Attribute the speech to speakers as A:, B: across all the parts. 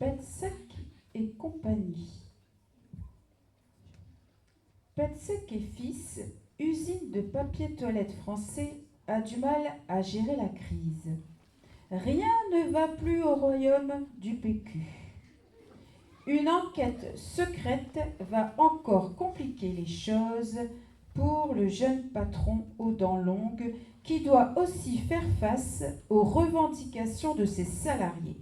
A: Petsec et compagnie. Petsec et fils, usine de papier toilette français, a du mal à gérer la crise. Rien ne va plus au royaume du PQ. Une enquête secrète va encore compliquer les choses pour le jeune patron aux dents longues qui doit aussi faire face aux revendications de ses salariés.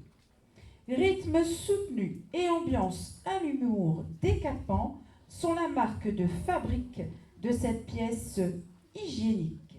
A: Rythme soutenu et ambiance à l'humour décapant sont la marque de fabrique de cette pièce hygiénique.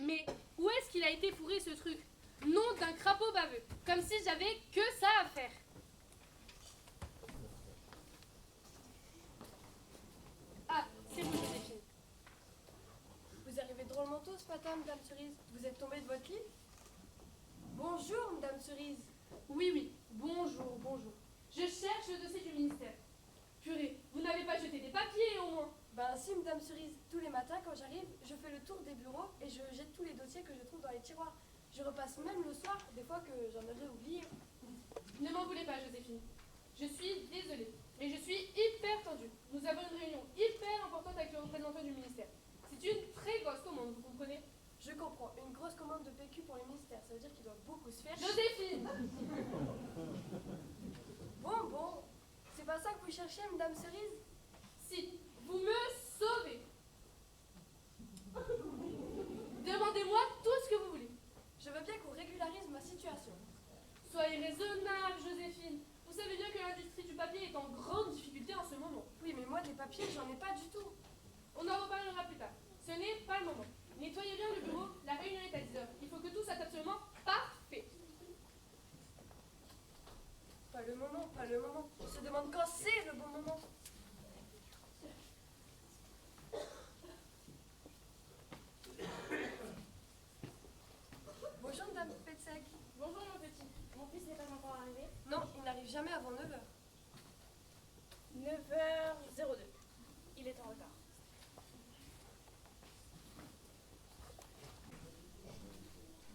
B: Mais où est-ce qu'il a été fourré ce truc? Nom d'un crapaud baveux, comme si j'avais que ça à faire. Ah, c'est vous, Joséphine.
C: Vous arrivez drôlement tôt ce matin, Madame Cerise. Vous êtes tombée de votre lit? Bonjour, Madame Cerise.
B: Oui, bonjour. Je cherche le dossier du ministère. Purée, vous n'avez pas jeté des papiers au moins?
C: Ben si, Madame Cerise. Tous les matins, quand j'arrive, je fais le tour des bureaux et je jette tous les dossiers que je trouve dans les tiroirs. Je repasse même le soir, des fois que j'en aurais oublié.
B: Ne m'en voulez pas, Joséphine. Je suis désolée, mais je suis hyper tendue. Nous avons une réunion hyper importante avec le représentant du ministère. C'est une très grosse commande, vous comprenez?
C: Je comprends. Une grosse commande de PQ pour les ministères. Ça veut dire qu'il doit beaucoup se faire.
B: Joséphine!
C: Bon. C'est pas ça que vous cherchez, Madame Cerise?
B: Si, vous me sauvez. Demandez-moi tout ce que vous voulez.
C: Je veux bien qu'on régularise ma situation.
B: Soyez raisonnable, Joséphine. Vous savez bien que l'industrie du papier est en grande difficulté en ce moment.
C: Oui, mais moi, des papiers, j'en ai pas du tout.
B: On en reparlera plus tard. Ce n'est pas le moment. Nettoyez bien le bureau, la réunion est à 10h. Il faut que tout soit absolument parfait.
C: Pas le moment. On se demande quand c'est le bon moment. Bonjour, Madame Petsec.
B: Bonjour mon petit. Mon fils n'est pas encore arrivé?
C: Non, il n'arrive jamais avant 9h.
B: 9h02. Il est en retard.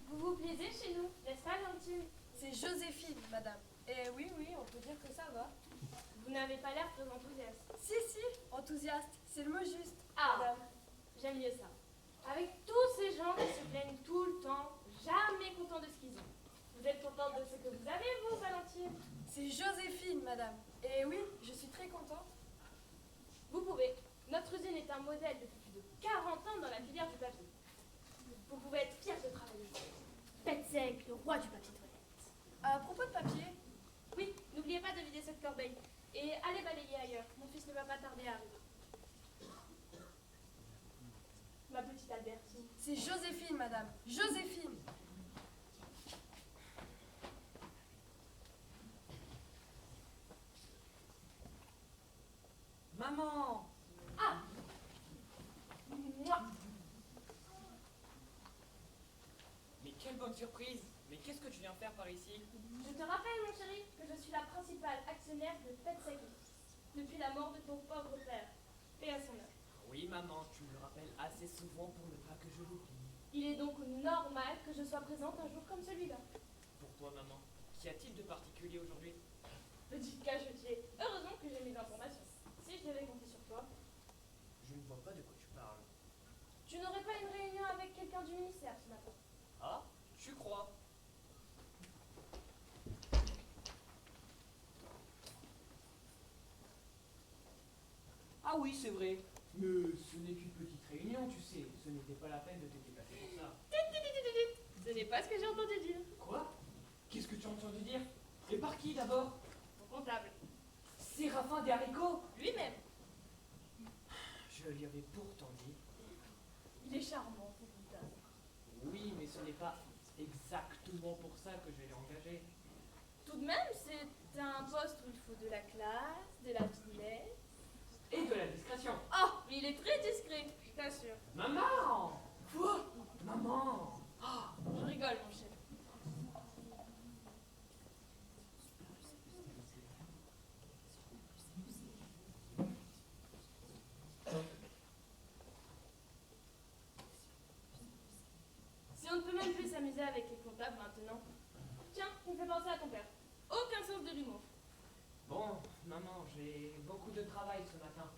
B: Vous vous plaisez chez nous, n'est-ce pas, Valentine?
C: C'est Joséphine, madame. Et oui, on peut dire que ça va.
B: Vous n'avez pas l'air très enthousiaste.
C: Si, enthousiaste, c'est le mot juste,
B: Ah,
C: madame.
B: j'aime mieux ça. Avec tous ces gens qui se plaignent tout le temps, jamais contents de ce qu'ils ont. Vous êtes contente de ce que vous avez, vous, Valentine?
C: C'est Joséphine, madame. Et oui, je suis très contente.
B: Vous pouvez. Notre usine est un modèle depuis plus de 40 ans dans la filière du papier. Vous pouvez être fiers de travailler ici. Petsec, le roi du papier toilette.
C: À propos de papier,
B: Oui, n'oubliez pas de vider cette corbeille. Et allez balayer ailleurs. Mon fils ne va pas tarder à arriver. Ma petite Albertine.
C: c'est Joséphine, madame. Joséphine.
D: Maman!
B: Ah! Moi!
D: Mais quelle bonne surprise! Mais qu'est-ce que tu viens faire par ici?
B: Je te rappelle, mon chéri, que je suis la principale actionnaire de Petsec depuis la mort de ton pauvre père. Paix à son âme.
D: Oui, maman, tu me le rappelles assez souvent pour ne pas que je l'oublie.
B: Il est donc normal que je sois présente un jour comme celui-là.
D: Pour toi, maman, qu'y a-t-il de particulier aujourd'hui?
B: Petit cachotier, heureusement que j'ai mes informations. Si je devais compter sur toi,
D: Je ne vois pas de quoi tu parles.
B: tu n'aurais pas une réunion avec quelqu'un du ministère ce matin.
D: Ah, tu crois? Ah oui, c'est vrai. Mais ce n'est qu'une petite réunion, tu sais. Ce n'était pas la peine de te déplacer pour ça.
B: Ce n'est pas ce que j'ai entendu dire.
D: Quoi? Qu'est-ce que tu as entendu dire? Et par qui d'abord?
B: Ton comptable.
D: Séraphin des haricots?
B: Lui-même.
D: Je lui avais pourtant dit.
B: Il est charmant, ton comptable.
D: Oui, mais ce n'est pas exactement pour ça que je l'ai engagé.
E: Tout de même, c'est un poste où il faut de la classe, de la finesse.
D: Et de la discrétion.
E: Oh, il est très discret, je t'assure.
D: Maman! Quoi? Maman!
E: Je rigole, mon cher. Si on ne peut même plus s'amuser avec les comptables maintenant. Tiens, tu me fais penser à ton père. Aucun sens de l'humour.
D: Bon, maman, j'ai beaucoup de travail ce matin.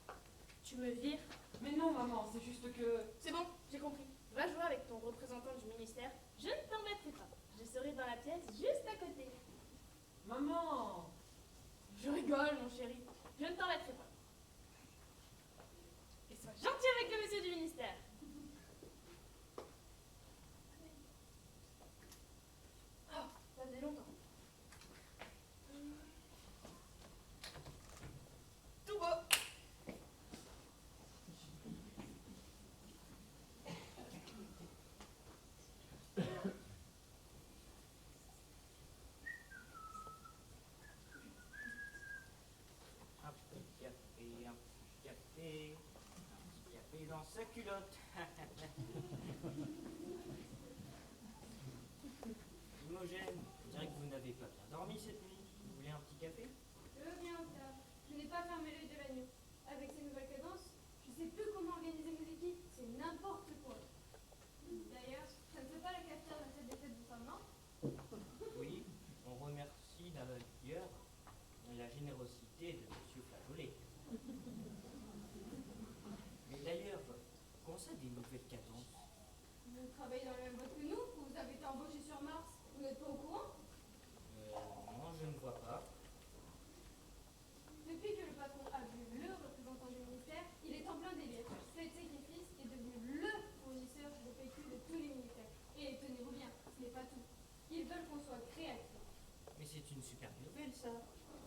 E: Tu me vires?
D: Mais non, maman, c'est juste que...
E: C'est bon, j'ai compris. Va jouer avec ton représentant du ministère. Je ne t'embêterai pas. Je serai dans la pièce juste à côté.
D: Maman!
E: Je rigole, mon chéri. Je ne t'embêterai pas. Et sois gentil avec le monsieur du ministère. Oh, ça faisait longtemps. Tout beau.
F: Un petit café, un petit café dans sa culotte. Imogène, je dirais que vous n'avez pas bien dormi cette nuit. Vous voulez un petit café?
B: Je veux bien, Octave. Je n'ai pas fermé l'œil de la nuit. Avec ces nouvelles cadences, je ne sais plus comment organiser mes équipes. C'est n'importe quoi. D'ailleurs, ça ne fait pas la cafetière de cette défaite de femme, non?
F: Oui, on remercie d'ailleurs la générosité de Monsieur Flageolet. Mais d'ailleurs, comment ça des nouvelles cadences?
B: Vous travaillez dans le même boîte que nous? Vous avez été embauché sur Mars? Vous n'êtes pas au courant?
F: Non, je ne vois pas.
B: Depuis que le patron a vu le représentant du ministère, il est en plein délire. Fletzek et Fils est devenu le fournisseur de PQ de tous les ministères. Et tenez-vous bien, ce n'est pas tout. Ils veulent qu'on soit créatifs.
F: Mais c'est une super nouvelle, ça.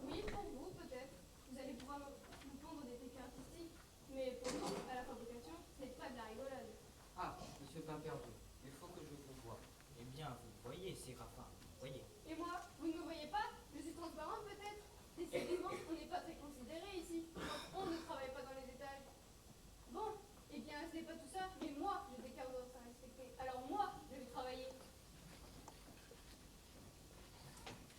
B: Oui, pour vous, peut-être. Vous allez pouvoir nous pondre des PQ artistiques. Mais pour nous, à la fabrication, ce n'est pas de la rigolade.
G: Ah, monsieur Pimperdu, il faut que je vous voie.
F: Eh bien, vous voyez, Séraphin, vous voyez.
B: Et moi, vous ne me voyez pas? Je suis transparente, peut-être? Décidément, on n'est pas très considéré ici. On ne travaille pas dans les étages. Bon, eh bien, ce n'est pas tout ça, mais moi, j'ai des cadences à respecter. Alors moi, je vais travailler.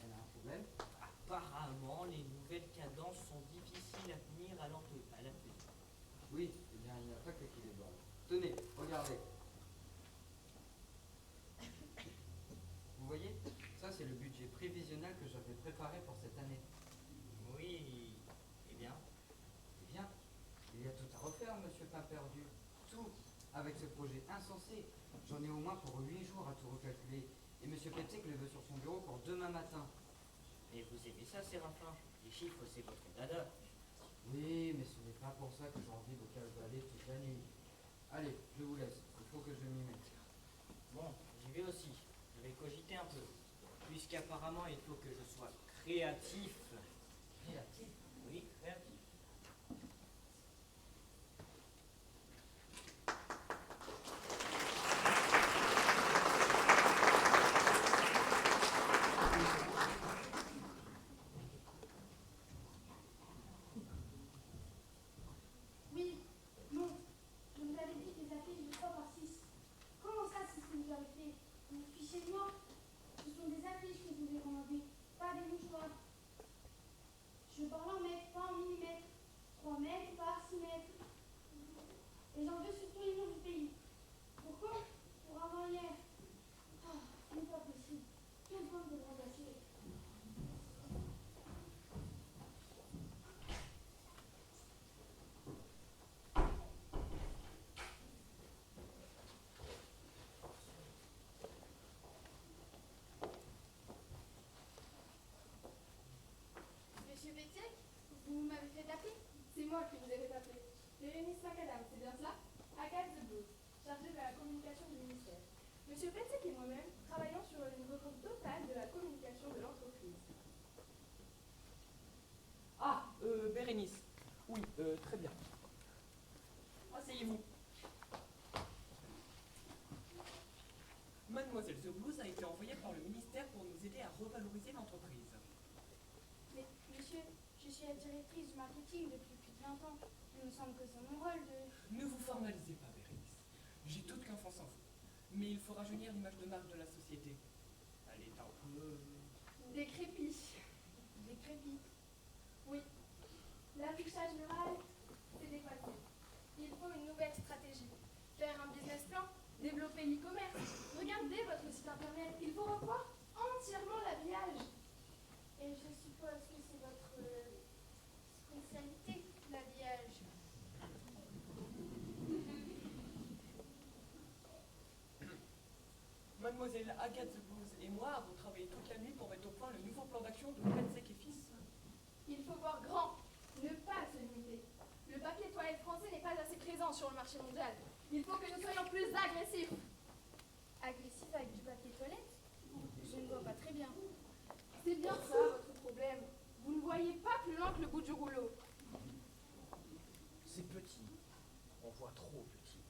G: Elle a un problème?
F: Apparemment, les nouvelles cadences sont difficiles à tenir à la tenue.
G: Oui, eh bien, il n'y a pas que qui les voit. Tenez, regardez. Vous voyez? Ça, c'est le budget prévisionnel que j'avais préparé pour cette année.
F: Oui, eh bien,
G: Eh bien, il y a tout à refaire, monsieur Pimperdu. Tout, avec ce projet insensé. J'en ai au moins pour 8 jours à tout recalculer. Et monsieur Petsek le veut sur son bureau pour demain matin.
F: mais vous aimez ça, Séraphin? Les chiffres, c'est votre dada.
G: Oui, mais ce n'est pas pour ça que j'ai envie de cavaler toute la nuit. Allez, je vous laisse. Il faut que je m'y mette.
F: Bon, j'y vais aussi. Je vais cogiter un peu. Puisqu'apparemment, il faut que je sois créatif.
G: Créatif.
F: Oui, créatif.
C: Oui, non. Je vous avais dit que les affiches de 3 par 6. Comment ça, c'est ce que vous avez fait? Vous vous fichez de moi? Ce sont des affiches que je vous ai commandées, pas des mouchoirs. Je parle en mètres, pas en millimètres. 3 mètres par 6 mètres. Et j'en veux sur tous les noms du pays. Pourquoi? Pour avant-hier. Ah, ce n'est pas possible. Quelle bande de remplacer.
B: Monsieur Petsek, vous m'avez fait appeler? C'est moi qui vous ai fait appeler. Bérénice Macadam, c'est bien cela? Agathe de Blouse, chargée de la communication du ministère. Monsieur Petsek et moi-même travaillons sur une refonte totale de la communication de l'entreprise.
D: Ah, Bérénice. Oui, très bien. Asseyez-vous. Mademoiselle The Blues a été en
C: marketing depuis plus de 20 ans. Il me semble que c'est mon rôle de...
H: Ne vous formalisez pas, Bérénice. J'ai toute confiance en vous. Mais il faut rajeunir l'image de marque de la société. Elle est un peu...
B: Décrépit.
C: Décrépit.
B: Oui. L'affichage mural, c'est dépassé. Il faut une nouvelle stratégie. Faire un business plan, développer l'e-commerce. Regardez votre site internet. Il faut revoir entièrement l'habillage.
C: Et je suppose que c'est votre spécialité, l'habillage.
H: Mademoiselle Agathe Zebouze et moi avons travaillé toute la nuit pour mettre au point le nouveau plan d'action de Petzek et Fils.
B: Il faut voir grand, ne pas se limiter. Le papier toilette français n'est pas assez présent sur le marché mondial. Il faut que nous soyons plus agressifs.
C: Agressif avec du papier toilette? Je ne vois pas très bien.
B: C'est bien ça votre problème. Vous ne voyez pas plus loin que le bout du rouleau.
H: C'est petit. On voit trop petit.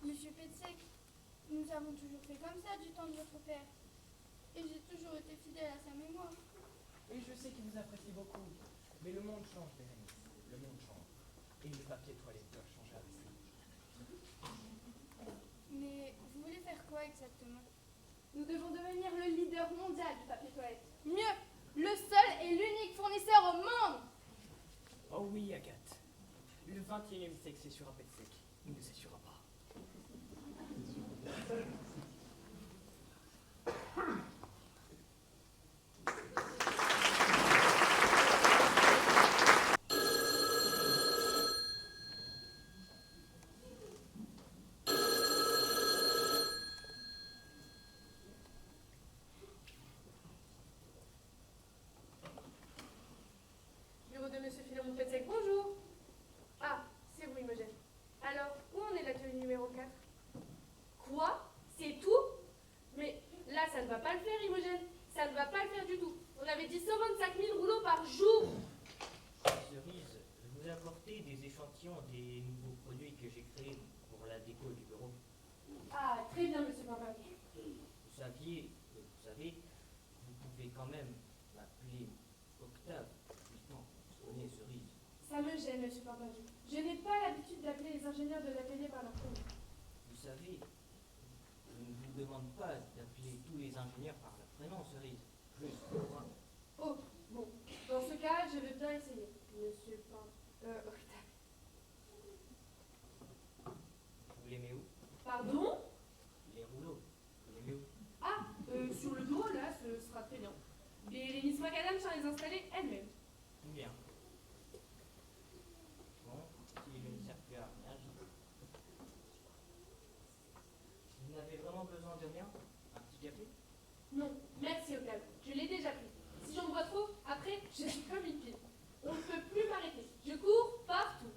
C: Monsieur Petzek, nous avons toujours fait comme ça du temps de votre père. Et j'ai toujours été fidèle à sa mémoire.
H: Et je sais qu'il vous apprécie beaucoup. Mais le monde change, Bérénice. Le monde change. Et le papier toilette doit changer avec lui.
C: Mais vous voulez faire quoi exactement?
B: Nous devons devenir le leader mondial du papier toilette. Mieux, le seul et l'unique fournisseur au monde.
H: Oh oui, Agathe. Le 21e siècle s'essuiera Petzek. Il ne s'essuiera pas.
E: Bureau de Monsieur Philémon Petzek, bonjour. Ah, c'est vous, Imogène. Alors, où en est l'atelier numéro 4? Quoi? C'est tout? Mais là, ça ne va pas le faire, Imogène. Ça ne va pas le faire du tout. On avait dit 125 000 rouleaux par jour.
F: Cerise, je vous ai apporté des échantillons des nouveaux produits que j'ai créés pour la déco du bureau.
E: Ah, très bien, Monsieur Papa.
F: Vous savez, vous pouvez quand même m'appeler Octave. Justement, vous connaissez Cerise.
E: Ça me gêne, Monsieur Papa. Je n'ai pas l'habitude d'appeler les ingénieurs de l'atelier par leur prénom.
F: Vous savez, je ne vous demande pas d'appeler tous les ingénieurs par leur prénom, Cerise. Juste moi.
E: Oh, bon. Dans ce cas, je veux bien essayer. Monsieur Octave.
F: Vous l'aimez où?
E: Pardon?
F: Les rouleaux. Vous l'aimez où?
E: Ah, sur le bureau, là, ce sera très bien. Bérénice Macadam tient à les installer elle-même.
F: Bien. Bon, si je ne sers plus à rien, vous n'avez vraiment besoin de rien? Un petit café?
E: Non, merci Octave. Je l'ai déjà pris. Si j'en bois trop, après, je suis comme une pile. On ne peut plus m'arrêter. Je cours partout.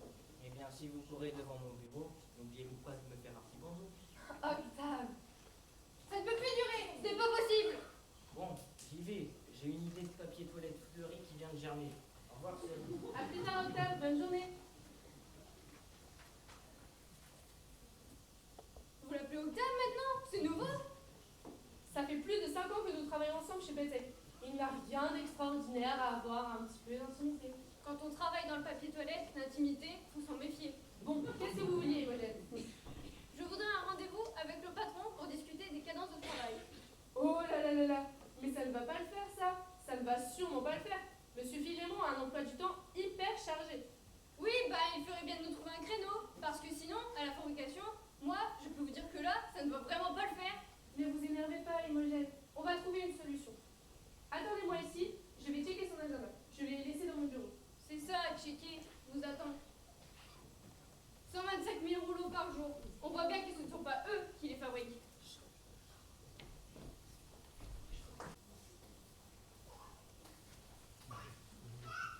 F: Eh bien, si vous courez devant mon bureau, n'oubliez-vous pas de me faire un petit bonjour.
E: Octave.
B: Ça ne peut plus durer, c'est pas possible.
F: Bon, j'y vais. J'ai une idée de papier toilette fleuri qui vient de germer. Au revoir, Céline.
E: À plus tard, Octave. Bonne journée.
B: Vous l'appelez Octave maintenant? C'est nouveau.
E: Ça fait plus de 5 ans que nous travaillons ensemble chez Petzek. Il n'y a rien d'extraordinaire à avoir un petit peu d'intimité.
B: Quand on travaille dans le papier toilette, l'intimité, faut s'en méfier.
E: Bon, qu'est-ce que vous vouliez, Imogène?
B: Je voudrais un rendez-vous avec le patron pour discuter des cadences de travail.
E: Oh là là là là. Mais ça ne va pas le faire, ça. Ça ne va sûrement pas le faire. Monsieur Philémon a un emploi du temps hyper chargé.
B: Oui, bah il ferait bien de nous trouver un créneau, parce que sinon, à la fabrication, moi, je peux vous dire que là, ça ne va vraiment pas le faire.
E: Ne vous énervez pas, Imogène. On va trouver une solution. Attendez-moi ici, je vais checker son agenda. Je l'ai laissé dans mon bureau.
B: C'est ça, checker, je vous attends. 125 000 rouleaux par jour. On voit bien que ce ne sont pas eux qui les fabriquent.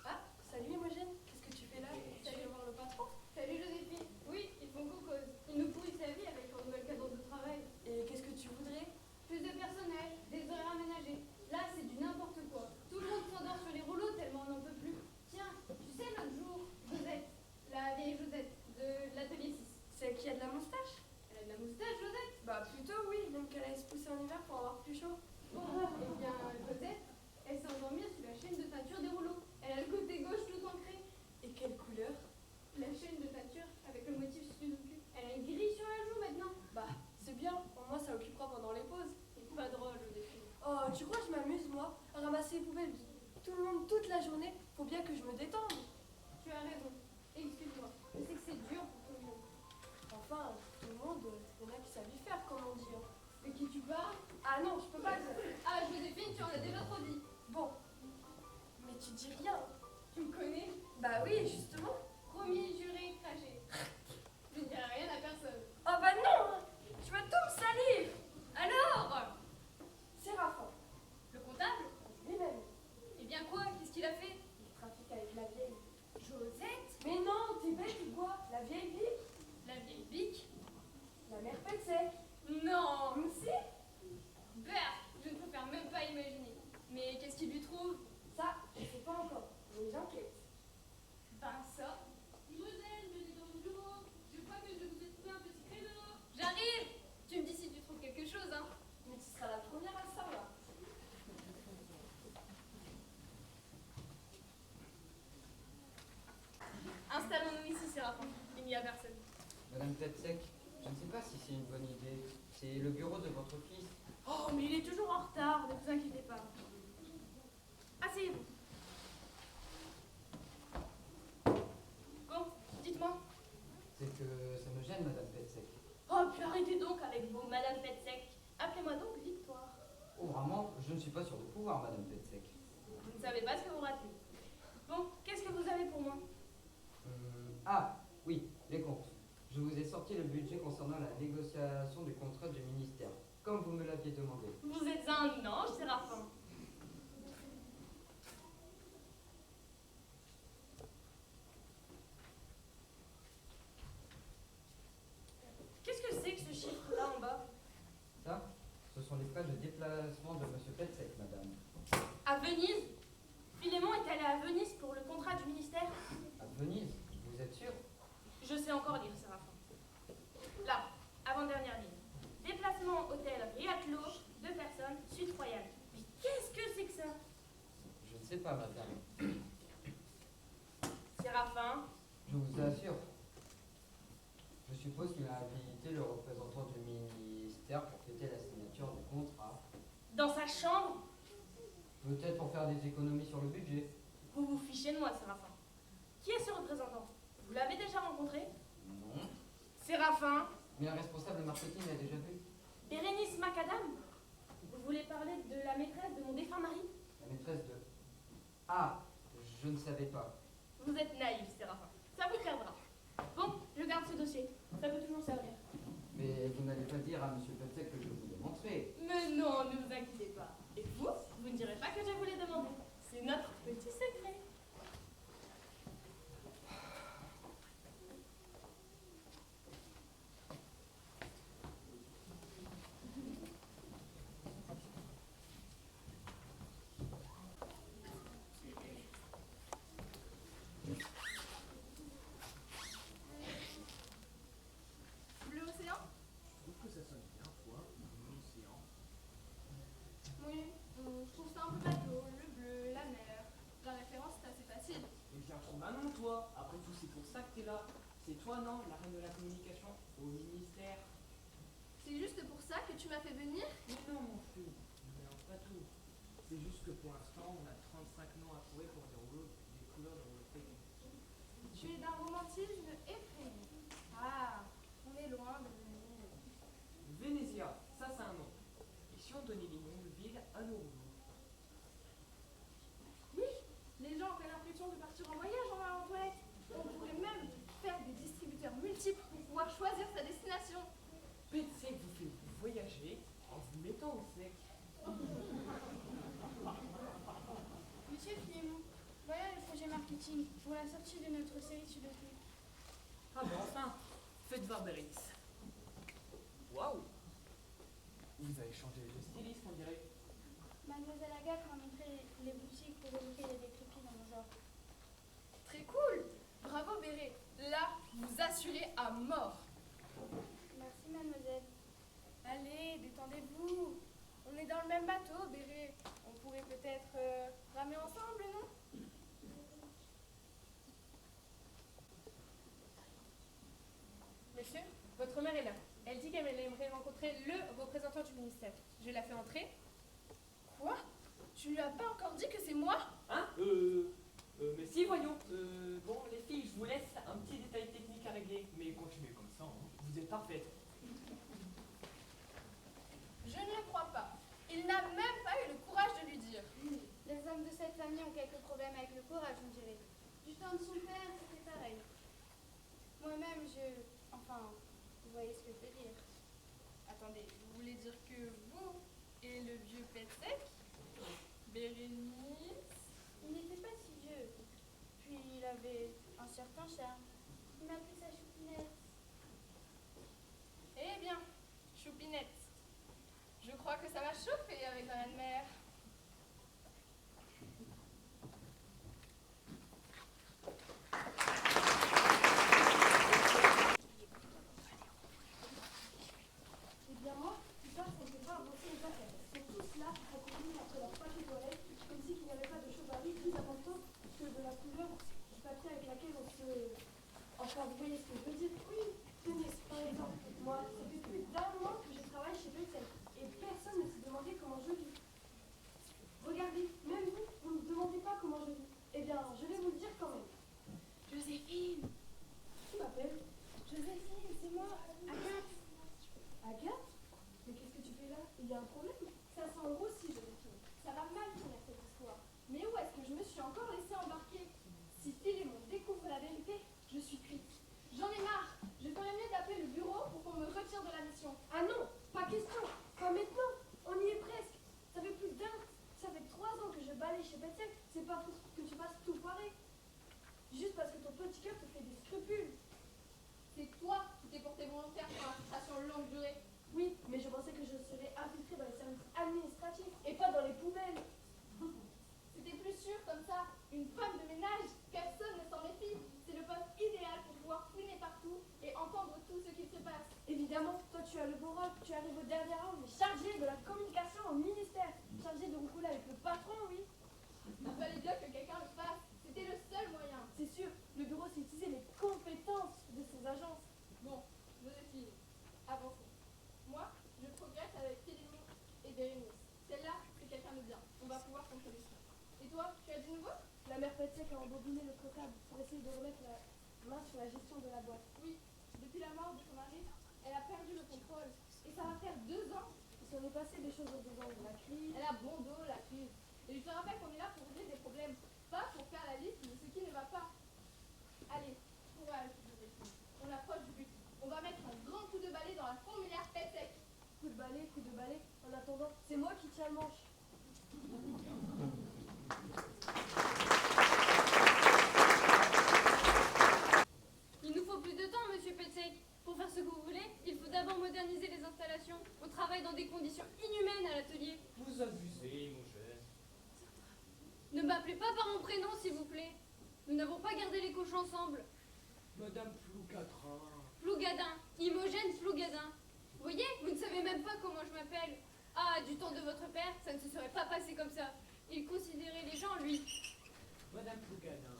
E: Ah, salut Imogène. Qu'est-ce que tu fais là?
B: Salut voir le patron. Salut Joséphine. Oui, ils font qu'on cause. Ils nous pourrissent la vie avec leur nouvelle cadence de travail.
E: Et qu'est-ce que tu voudrais?
B: Plus de personnel, des horaires aménagés. Là, c'est du n'importe quoi. Tout le monde s'endort sur les rouleaux tellement on n'en peut plus. Tiens, tu sais, l'autre jour, Josette, la vieille Josette, de l'atelier 6.
E: Celle qui a de la main tout le monde toute la journée, faut bien que je me détende.
B: Tu as raison. Excuse-moi. Je sais que c'est dur pour tout le monde.
E: Enfin, tout le monde, il y en a qui savent y faire, comme on dit. Hein.
B: De qui tu parles?
E: Ah non, je peux pas dire.
B: Ah, Joséphine, tu en as déjà trop dit.
E: Bon, mais tu dis rien.
B: Tu me connais?
E: Bah oui, justement.
B: Promis, juré, craché. Je ne dirai rien à personne.
E: Ah bah non, tu vas tout me salir. Alors, Séraphin,
B: Le comptable?
E: lui-même,
B: Eh bien quoi? Qu'est-ce qu'il a fait?
E: il trafique avec la vieille.
B: Josette?
E: Mais non, t'es bête ou quoi? La vieille vie,
B: La vieille bique?
E: la mère Petsec.
B: Non!
E: Comme si.
B: Berk, je ne préfère même pas imaginer. Mais qu'est-ce qu'il lui trouve?
E: Ça, je sais pas encore, mais j'enquête.
B: Ben ça. Mademoiselle, venez dans mon bureau. Je crois que je vous ai trouvé un petit créneau. J'arrive! Tu me dis si tu trouves quelque chose, hein.
E: Mais tu seras la première à le savoir.
B: Installons-nous ici, Séraphin. Il n'y a personne.
G: Madame Tête-Sec, je ne sais pas si c'est une bonne idée. C'est le bureau de votre fils.
E: Oh, mais il est toujours en retard, ne vous inquiétez pas. Asseyez-vous.
B: Bon, dites-moi.
G: C'est que ça me gêne, Madame Tête-Sec.
E: Oh, puis arrêtez donc avec vos Madame Petsec. Appelez-moi donc Victoire.
G: Oh, vraiment, je ne suis pas sûr de pouvoir, Madame Tête-Sec.
E: Vous ne savez pas ce que vous ratez. Bon, qu'est-ce que vous avez pour moi?
G: Ah, oui, les comptes. Je vous ai sorti le budget concernant la négociation du contrat du ministère, comme vous me l'aviez demandé.
E: Vous êtes un ange, Séraphin. Qu'est-ce que c'est que ce chiffre-là en bas?
G: Ça, ce sont les frais de déplacement de Monsieur Tête-Sec, Madame.
E: À Venise? Philémon est allé à Venise pour le contrat du ministère?
G: À Venise, vous êtes sûr?
E: Je sais encore lire, Séraphin. Là, avant-dernière ligne. Déplacement hôtel Riatlo, 2 personnes, suite royale. Mais qu'est-ce que c'est que ça?
G: Je ne sais pas, Madame.
E: Séraphin,
G: Je vous assure. Je suppose qu'il a habilité le représentant du ministère pour fêter la signature du contrat.
E: dans sa chambre?
G: Peut-être pour faire des économies sur le budget.
E: Vous vous fichez de moi, Séraphin. Qui est ce représentant? Vous l'avez déjà rencontré?
G: Non.
E: Séraphin,
G: Mais un responsable marketing l'a déjà vu.
E: Bérénice Macadam? Vous voulez parler de la maîtresse de mon défunt mari?
G: La maîtresse de... Ah, je ne savais pas.
E: Vous êtes naïf, Séraphin. Ça vous perdra. Bon, je garde ce dossier. Ça peut toujours servir.
G: Mais vous n'allez pas dire à Monsieur Petsec que je vous l'ai montré.
E: Mais non, ne vous inquiétez pas. Et vous, vous ne direz pas que je vous l'ai demandé. C'est notre petit secret.
B: Bleu océan?
H: Je trouve que ça sonne bien, quoi, l'océan.
B: Oui, je trouve ça un peu bateau. Le bleu, la mer. La référence, c'est assez facile.
D: Et bien trouve un nom, toi. Après tout, c'est pour ça que t'es là. C'est toi, non, la reine de la communication au ministère.
B: C'est juste pour ça que tu m'as fait venir?
D: Mais non, mon fils, ne mélange pas tout. C'est juste que pour l'instant, on a 35 noms à trouver pour des couleurs dans le pays.
B: Tu es d'un romantisme effrayant. Ah, on est loin de venir.
D: Vénétia, ça c'est un nom. Et si on donnait les noms de villes à nos rouleaux?
B: Oui, les gens auraient l'impression de partir en voyage en allant aux toilettes. On pourrait même faire des distributeurs multiples pour pouvoir choisir sa destination.
D: Petsec vous fait voyager en vous mettant au sec.
C: Monsieur Philémon, voilà le projet marketing pour la sortie de notre série Sudoku.
D: Ah ben enfin, faites voir Bérénice. Waouh! Vous avez changé de styliste, on dirait.
C: Mademoiselle Agathe m'a montré les boutiques pour évoquer les décrépits dans mon genre.
B: Très cool. Bravo Béré. Là, vous assurez à mort.
C: Merci mademoiselle.
B: Allez, détendez-vous. On est dans le même bateau, Béré. On pourrait peut-être ramer ensemble, non?
E: Monsieur, votre mère est là. Elle dit qu'elle aimerait rencontrer le représentant du ministère. Je la fais entrer.
B: Quoi? Tu lui as pas encore dit que c'est moi?
D: Hein?
B: problème avec le courage, on dirait. Du temps de son père, c'était pareil. Moi-même, Enfin, vous voyez ce que je veux dire.
E: Attendez, vous voulez dire que vous et le vieux pet sec, Bérénice...
B: Il n'était pas si vieux. Puis il avait un certain charme. Il m'appelait sa choupinette.
E: Eh bien, Choupinette, je crois que ça va chauffer avec la reine-mère.
C: Eh bien moi, tout ça, ça ne fait pas avancer les affaires. Ils sont tous là, accompagnés après leur papier toilette, comme si qu'il n'y avait pas de chose à vie plus importante que de la couleur du papier avec laquelle on se... Enfin, vous voyez ce que je veux dire? Oui, tenez, par exemple, moi, ça fait plus d'un mois que je travaille chez Bessel, et personne ne s'est demandé comment je vis. Regardez, même vous ne me demandez pas comment je vis. Eh bien, je vais vous le dire quand même.
B: Joséphine!
C: Qui m'appelle?
B: Joséphine, c'est moi, Agathe.
C: Agathe? Mais qu'est-ce que tu fais là? Il y a un problème?
B: 500 euros si, Joséphine. Ça va mal finir cette histoire. Mais où est-ce que je me suis encore laissée embarquer? Si Philémon découvre la vérité, je suis cuite. J'en ai marre. Je ferais mieux d'appeler le bureau pour qu'on me retire de la mission.
C: Ah non, pas question, pas maintenant, on y est presque. Ça fait 3 ans que je balaye chez Betsel, c'est pas pour que tu fasses tout foirer. Juste parce que ton petit cœur te fait des scrupules.
B: C'est toi qui t'es porté volontaire pour l'infiltration longue durée.
C: Oui, mais je pensais que je serais infiltrée dans les services administratifs et pas dans les poubelles.
B: C'était plus sûr comme ça. Une femme de ménage, personne ne s'en méfie. C'est le poste idéal pour pouvoir fouiner partout et entendre tout ce qui se passe.
C: Évidemment, toi tu as le beau rôle, tu arrives au dernier rang, mais chargé de la communication au ministère. Chargé de roucouler avec le patron, oui.
B: Il fallait bien que quelqu'un le fasse. C'était le seul moyen.
C: C'est sûr, le bureau sait utiliser les compétences de ses agences.
B: Bon, Joséphine, avancons. Moi, je progresse avec Philémon et Bérénice. Celle-là, c'est quelqu'un de bien. On va pouvoir compter dessus. Et toi, tu as du nouveau?
C: La mère Petsec a embobiné le comptable pour essayer de remettre la main sur la gestion de la boîte.
B: Oui, depuis la mort de son mari, elle a perdu le contrôle. Et ça va faire 2 ans.
C: Il s'en est passé des choses en 2 ans. La crise.
B: Elle a bon dos, la crise. Et je te rappelle qu'on est là pour régler des problèmes, pas pour faire la liste de ce qui ne va pas. Allez, courage, Joséphine. On approche du but. On va mettre un grand coup de balai dans la fourmilière pète sec.
C: Coup de balai, coup de balai. En attendant, c'est moi qui tiens le manche.
E: Il nous faut plus de temps, monsieur Petsec. Pour faire ce que vous voulez, il faut d'abord moderniser les installations. On travaille dans des conditions inhumaines à l'atelier.
F: Vous abusez, mon jeune.
E: Ne m'appelez pas par mon prénom, s'il vous plaît. Nous n'avons pas gardé les cochons ensemble.
H: Madame Plougadrin.
E: Plougadin, Imogène Plougadin. Vous voyez, vous ne savez même pas comment je m'appelle. Ah, du temps de votre père, ça ne se serait pas passé comme ça. Il considérait les gens, lui.
D: Madame Plougadin,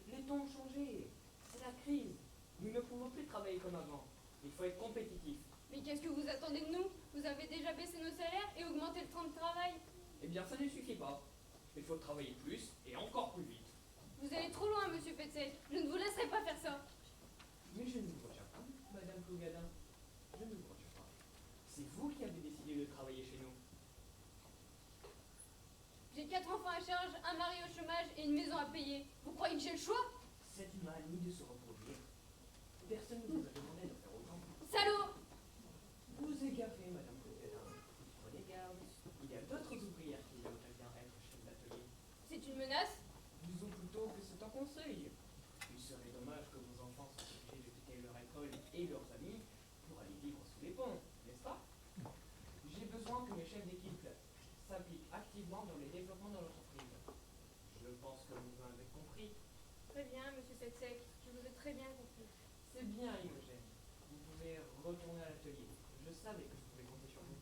D: les temps ont changé. C'est la crise. Nous ne pouvons plus travailler comme avant. Il faut être compétitif.
E: Mais qu'est-ce que vous attendez de nous? Vous avez déjà baissé nos salaires et augmenté le temps de travail.
D: Eh bien, ça ne suffit pas. Il faut travailler plus et encore plus vite.
E: Vous allez trop loin, monsieur Petsec. Je ne vous laisserai pas faire ça.
D: Mais je ne vous retiens pas, Madame Plougadin. Je ne vous retiens pas. C'est vous qui avez décidé de travailler chez nous.
E: J'ai 4 enfants à charge, un mari au chômage et une maison à payer. Vous croyez que j'ai le choix?
D: Cette manie de se reproduire. Personne ne vous a demandé de faire autant.
E: Salaud!
D: Vous égarez, Madame Plougadin. Prenez garde. Il y a d'autres ouvrières qui aimeraient bien être chef d'atelier.
E: C'est une menace?
D: Disons plutôt que c'est un conseil. Il serait dommage que vos enfants soient obligés de quitter leur école et leurs amis pour aller vivre sous les ponts, n'est-ce pas? J'ai besoin que mes chefs d'équipe s'impliquent activement dans le développement de l'entreprise. Je pense que vous m'avez compris.
E: Très bien, monsieur Petsec. Je vous ai très bien compris.
D: C'est bien, Imogène. Vous pouvez retourner à l'atelier. Je savais que je pouvais compter sur vous.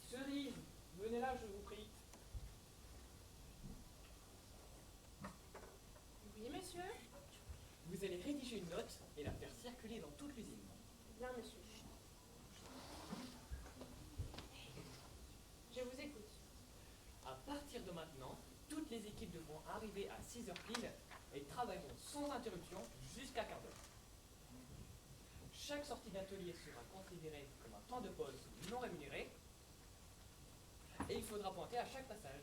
D: Cerise, venez là, je vous prie.
E: Oui, monsieur?
H: Vous allez rédiger une note et la faire circuler dans toute l'usine.
E: Bien, monsieur. Je vous écoute.
H: À partir de maintenant, toutes les équipes devront arriver à 6h pile et travailleront sans interruption jusqu'à quart d'heure. Chaque sortie d'atelier sera considérée comme un temps de pause non rémunéré. Et il faudra pointer à chaque passage.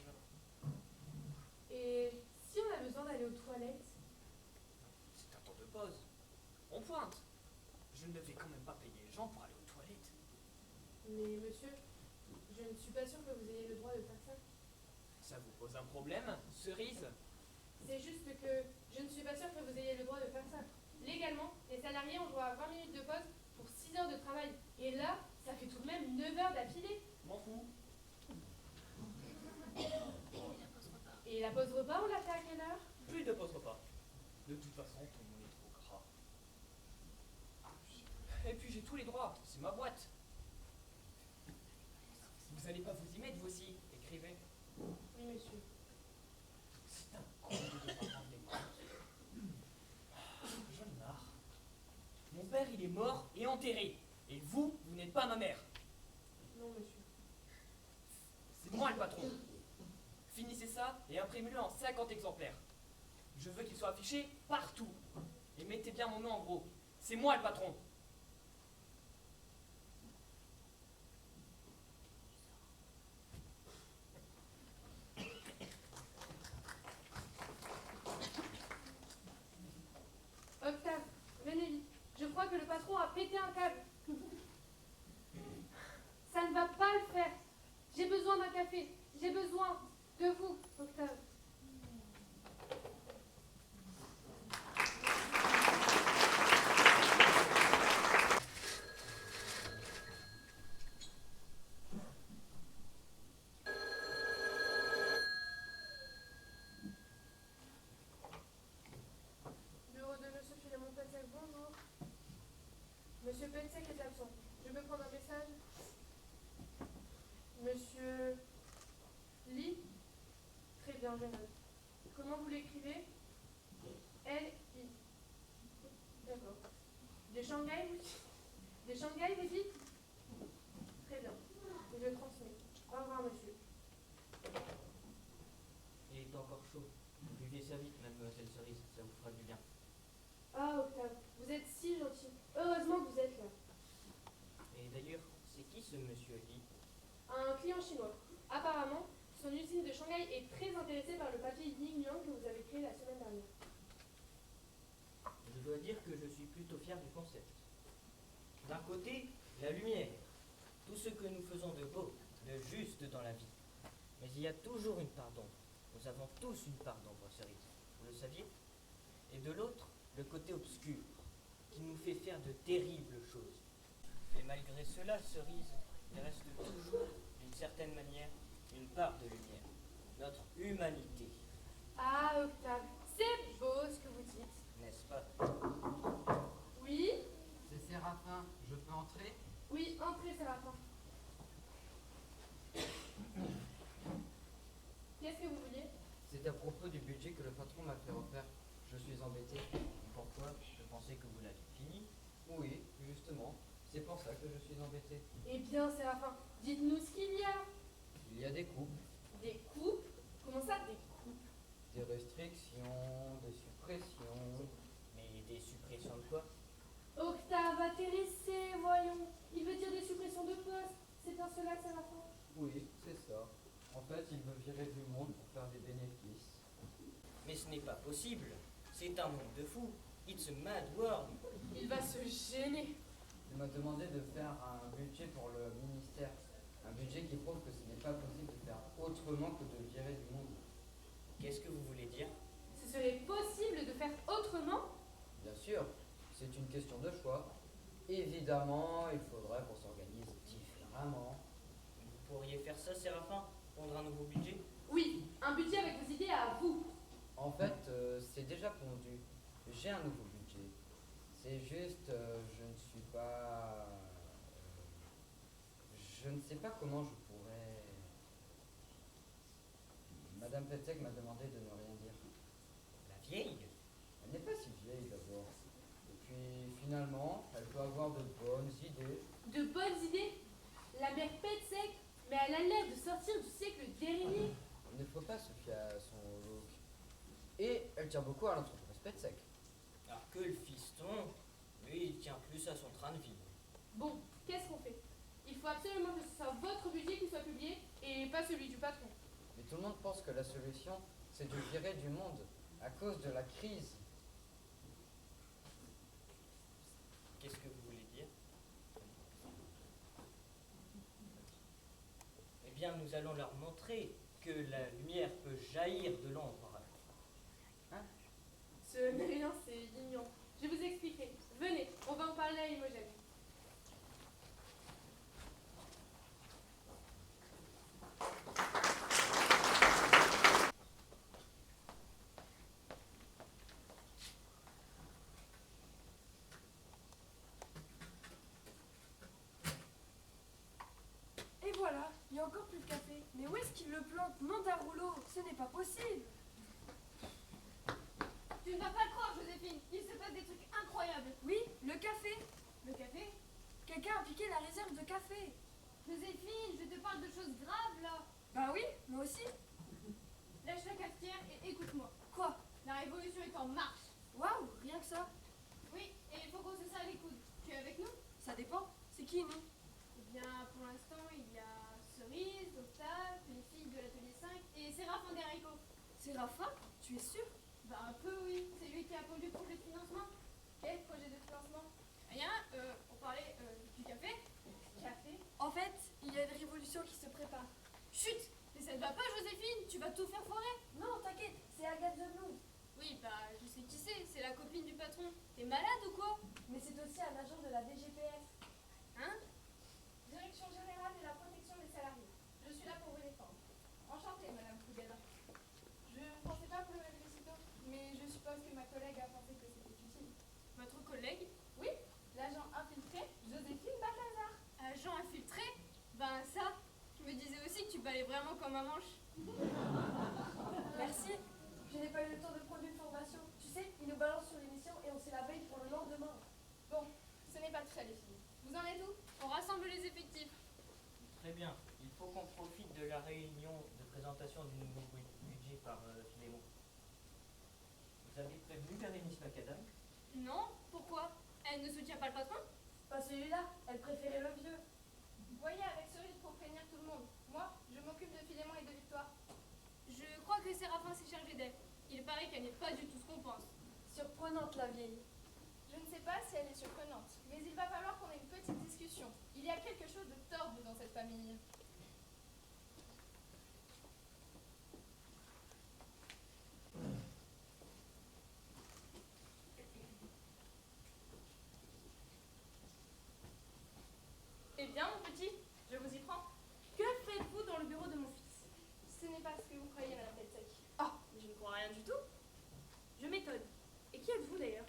E: Et si on a besoin d'aller aux toilettes?
H: C'est un temps de pause. On pointe. Je ne vais quand même pas payer les gens pour aller aux toilettes.
E: Mais monsieur, je ne suis pas sûre que vous ayez le droit de faire ça.
H: Ça vous pose un problème, Cerise?
E: C'est juste que je ne suis pas sûre que vous ayez le droit de faire ça. Légalement, les salariés ont droit à 20 minutes de pause pour 6 heures de travail. Et là, ça fait tout de même 9 heures d'affilée.
H: M'en fous.
E: Et la pause repas, on l'a fait à quelle heure?
H: Plus de pause repas. De toute façon, ton nom est trop gras. Et puis j'ai tous les droits, c'est ma boîte. Vous allez pas vous y mettre, vous aussi. Écrivez.
E: Oui, monsieur.
H: C'est un con de devoir rendre des comptes. J'en ai marre. Mon père, il est mort et enterré. Et vous, vous n'êtes pas ma mère.
E: Non, monsieur.
H: C'est moi le patron. Finissez ça et imprimez-le en 50 exemplaires. Je veux qu'il soit affiché partout. Et mettez bien mon nom en gros. C'est moi le patron.
E: Octave, venez vite. Je crois que le patron a pété un câble. Ça ne va pas le faire. J'ai besoin d'un café. J'ai besoin de vous, Octave. Bureau de Monsieur Philémon Petzek, bonjour. Monsieur Petzek est absent. Je peux prendre un message? Monsieur Lee? Très bien, je note. Comment vous l'écrivez? L-I. D'accord. Des Shanghai, oui. Des Shanghai, vous dites? Très bien. Je transmets. Au revoir, monsieur.
F: Il est encore chaud. Buvez ça vite, mademoiselle Cerise, ça vous fera du bien.
E: Ah, Octave, vous êtes si gentil. Heureusement que vous êtes là.
F: Et d'ailleurs, c'est qui ce monsieur Lee?
E: Un client chinois. Apparemment, son usine de Shanghai est très intéressée par le papier Yin Yang que vous avez créé la semaine dernière.
F: Je dois dire que je suis plutôt fier du concept. D'un côté, la lumière, tout ce que nous faisons de beau, de juste dans la vie. Mais il y a toujours une part d'ombre. Nous avons tous une part d'ombre, Cerise. Vous le saviez? Et de l'autre, le côté obscur, qui nous fait faire de terribles choses. Et malgré cela, Cerise, il reste toujours, d'une certaine manière, une part de lumière. Notre humanité,
E: Ah, Octave, c'est beau ce que vous dites.
F: n'est-ce pas?
E: Oui?
G: C'est Séraphin, je peux entrer?
E: Oui, entrez, Séraphin. Qu'est-ce que vous vouliez?
G: C'est à propos du budget que le patron m'a fait refaire. Je suis embêté.
F: Pourquoi? Je pensais que vous l'aviez fini.
G: Oui, justement. C'est pour ça que je suis embêté.
E: Eh bien, Séraphin, dites-nous ce qu'il y a.
G: Il y a des coupes,
E: Des coupes? Comment ça, des coupes?
G: des restrictions, des suppressions.
F: Mais des suppressions de quoi?
E: Octave, atterrissez, voyons. Il veut dire des suppressions de postes. C'est bien cela, Séraphin?
G: Oui, c'est ça. En fait, il veut virer du monde pour faire des bénéfices.
F: Mais ce n'est pas possible. C'est un monde de fous. It's a mad world.
E: Il va se gêner.
G: Il m'a demandé de faire un budget pour le ministère. Un budget qui prouve que ce n'est pas possible de faire autrement que de virer du monde.
F: Qu'est-ce que vous voulez dire?
E: Ce serait possible de faire autrement?
G: Bien sûr, c'est une question de choix. Évidemment, il faudrait qu'on s'organise différemment.
F: Vous pourriez faire ça, Séraphin? Prendre un nouveau budget?
E: Oui, un budget avec vos idées à vous.
G: En fait, c'est déjà pondu. J'ai un nouveau budget. C'est juste, je ne suis pas... je ne sais pas comment je pourrais... Madame Petzek m'a demandé de ne rien dire.
F: La vieille?
G: Elle n'est pas si vieille d'abord. Et puis finalement, elle peut avoir de bonnes idées.
E: De bonnes idées? La mère Petzek, mais elle a l'air de sortir du siècle dernier.
G: Il ne faut pas se fier à son look. Et elle tient beaucoup à l'entreprise Petzek.
F: Alors que le fiston, lui, il tient plus à son train de vie.
E: Bon, qu'est-ce qu'on fait? Il faut absolument que ce soit votre budget qui soit publié Et pas celui du patron.
G: Mais tout le monde pense que la solution, c'est de virer du monde à cause de la crise.
F: Qu'est-ce que vous voulez dire? Eh bien, nous allons leur montrer que la lumière peut jaillir de l'ombre.
E: Ce n'est rien, c'est ignorant. Je vous expliquerai. Venez, on va en parler à Imogène.
I: Et voilà, il n'y a encore plus de café. Mais où est-ce qu'il le plante? Non d'un rouleau, ce n'est pas possible.
B: Tu ne vas pas le croire, Joséphine. Il se passe des trucs incroyables.
I: Oui, le café.
B: Le café?
I: Quelqu'un a piqué la réserve de café.
B: Joséphine, je te parle de choses graves là.
I: Bah oui, moi aussi.
B: Lâche la cafetière et écoute-moi.
I: Quoi?
B: La révolution est en marche.
I: Waouh, rien que ça.
B: Oui, et il faut qu'on se serre les coudes. Tu es avec nous?
I: Ça dépend. C'est qui nous?
B: Eh bien, pour l'instant, il y a Cerise, Octave, les filles de l'atelier 5 et Séraphin Derrico.
I: Séraphin? Tu es sûr?
B: Bah un peu oui, c'est lui qui a pondu le projet de financement. Quel projet de financement? Rien, on parlait du café. Café?
I: En fait, il y a une révolution qui se prépare.
B: Chut! Mais ça ne va pas Joséphine, tu vas tout faire foirer.
I: Non, t'inquiète, c'est Agathe the Blue.
B: Oui, bah je sais qui c'est la copine du patron. T'es malade ou quoi?
I: Mais c'est aussi un agent de la DGPS.
B: Hein?
C: Direction générale de la protection des salariés.
B: Je suis là pour vous défendre. Enchantée, madame Fougada. Je ne pensais pas vous le révéler si tôt, mais je suppose que ma collègue a pensé que c'était utile. Votre collègue? Oui, l'agent infiltré, Joséphine Balthazar. Agent infiltré? Ben ça, je me disais aussi que tu balais vraiment comme un manche.
I: Merci. Je n'ai pas eu le temps de prendre une formation. Tu sais, ils nous balancent sur l'émission et on sait la veille pour le lendemain.
B: Bon, ce n'est pas tout ça les filles. Vous en êtes où? On rassemble les effectifs.
F: Très bien. Il faut qu'on profite de la réunion de présentation du nouveau budget par Philémon. Vous avez prévenu Bérénice Macadam?
B: Non, pourquoi? Elle ne soutient pas le patron?
I: Pas celui-là, elle préférait le vieux.
B: Voyez avec Cerise pour prévenir tout le monde. Moi, je m'occupe de Philémon et de Victoire. Je crois que Séraphin s'est chargé d'elle. Il paraît qu'elle n'est pas du tout ce qu'on pense.
I: Surprenante la vieille.
B: Je ne sais pas si elle est surprenante, mais il va falloir qu'on ait une petite discussion. Il y a quelque chose de tordu dans cette famille. Eh bien, mon petit, je vous y prends. Que faites-vous dans le bureau de mon fils? Ce n'est pas ce que vous croyez, madame Peltec.
E: Ah, mais je ne crois rien du tout. Je m'étonne. Et qui êtes-vous d'ailleurs?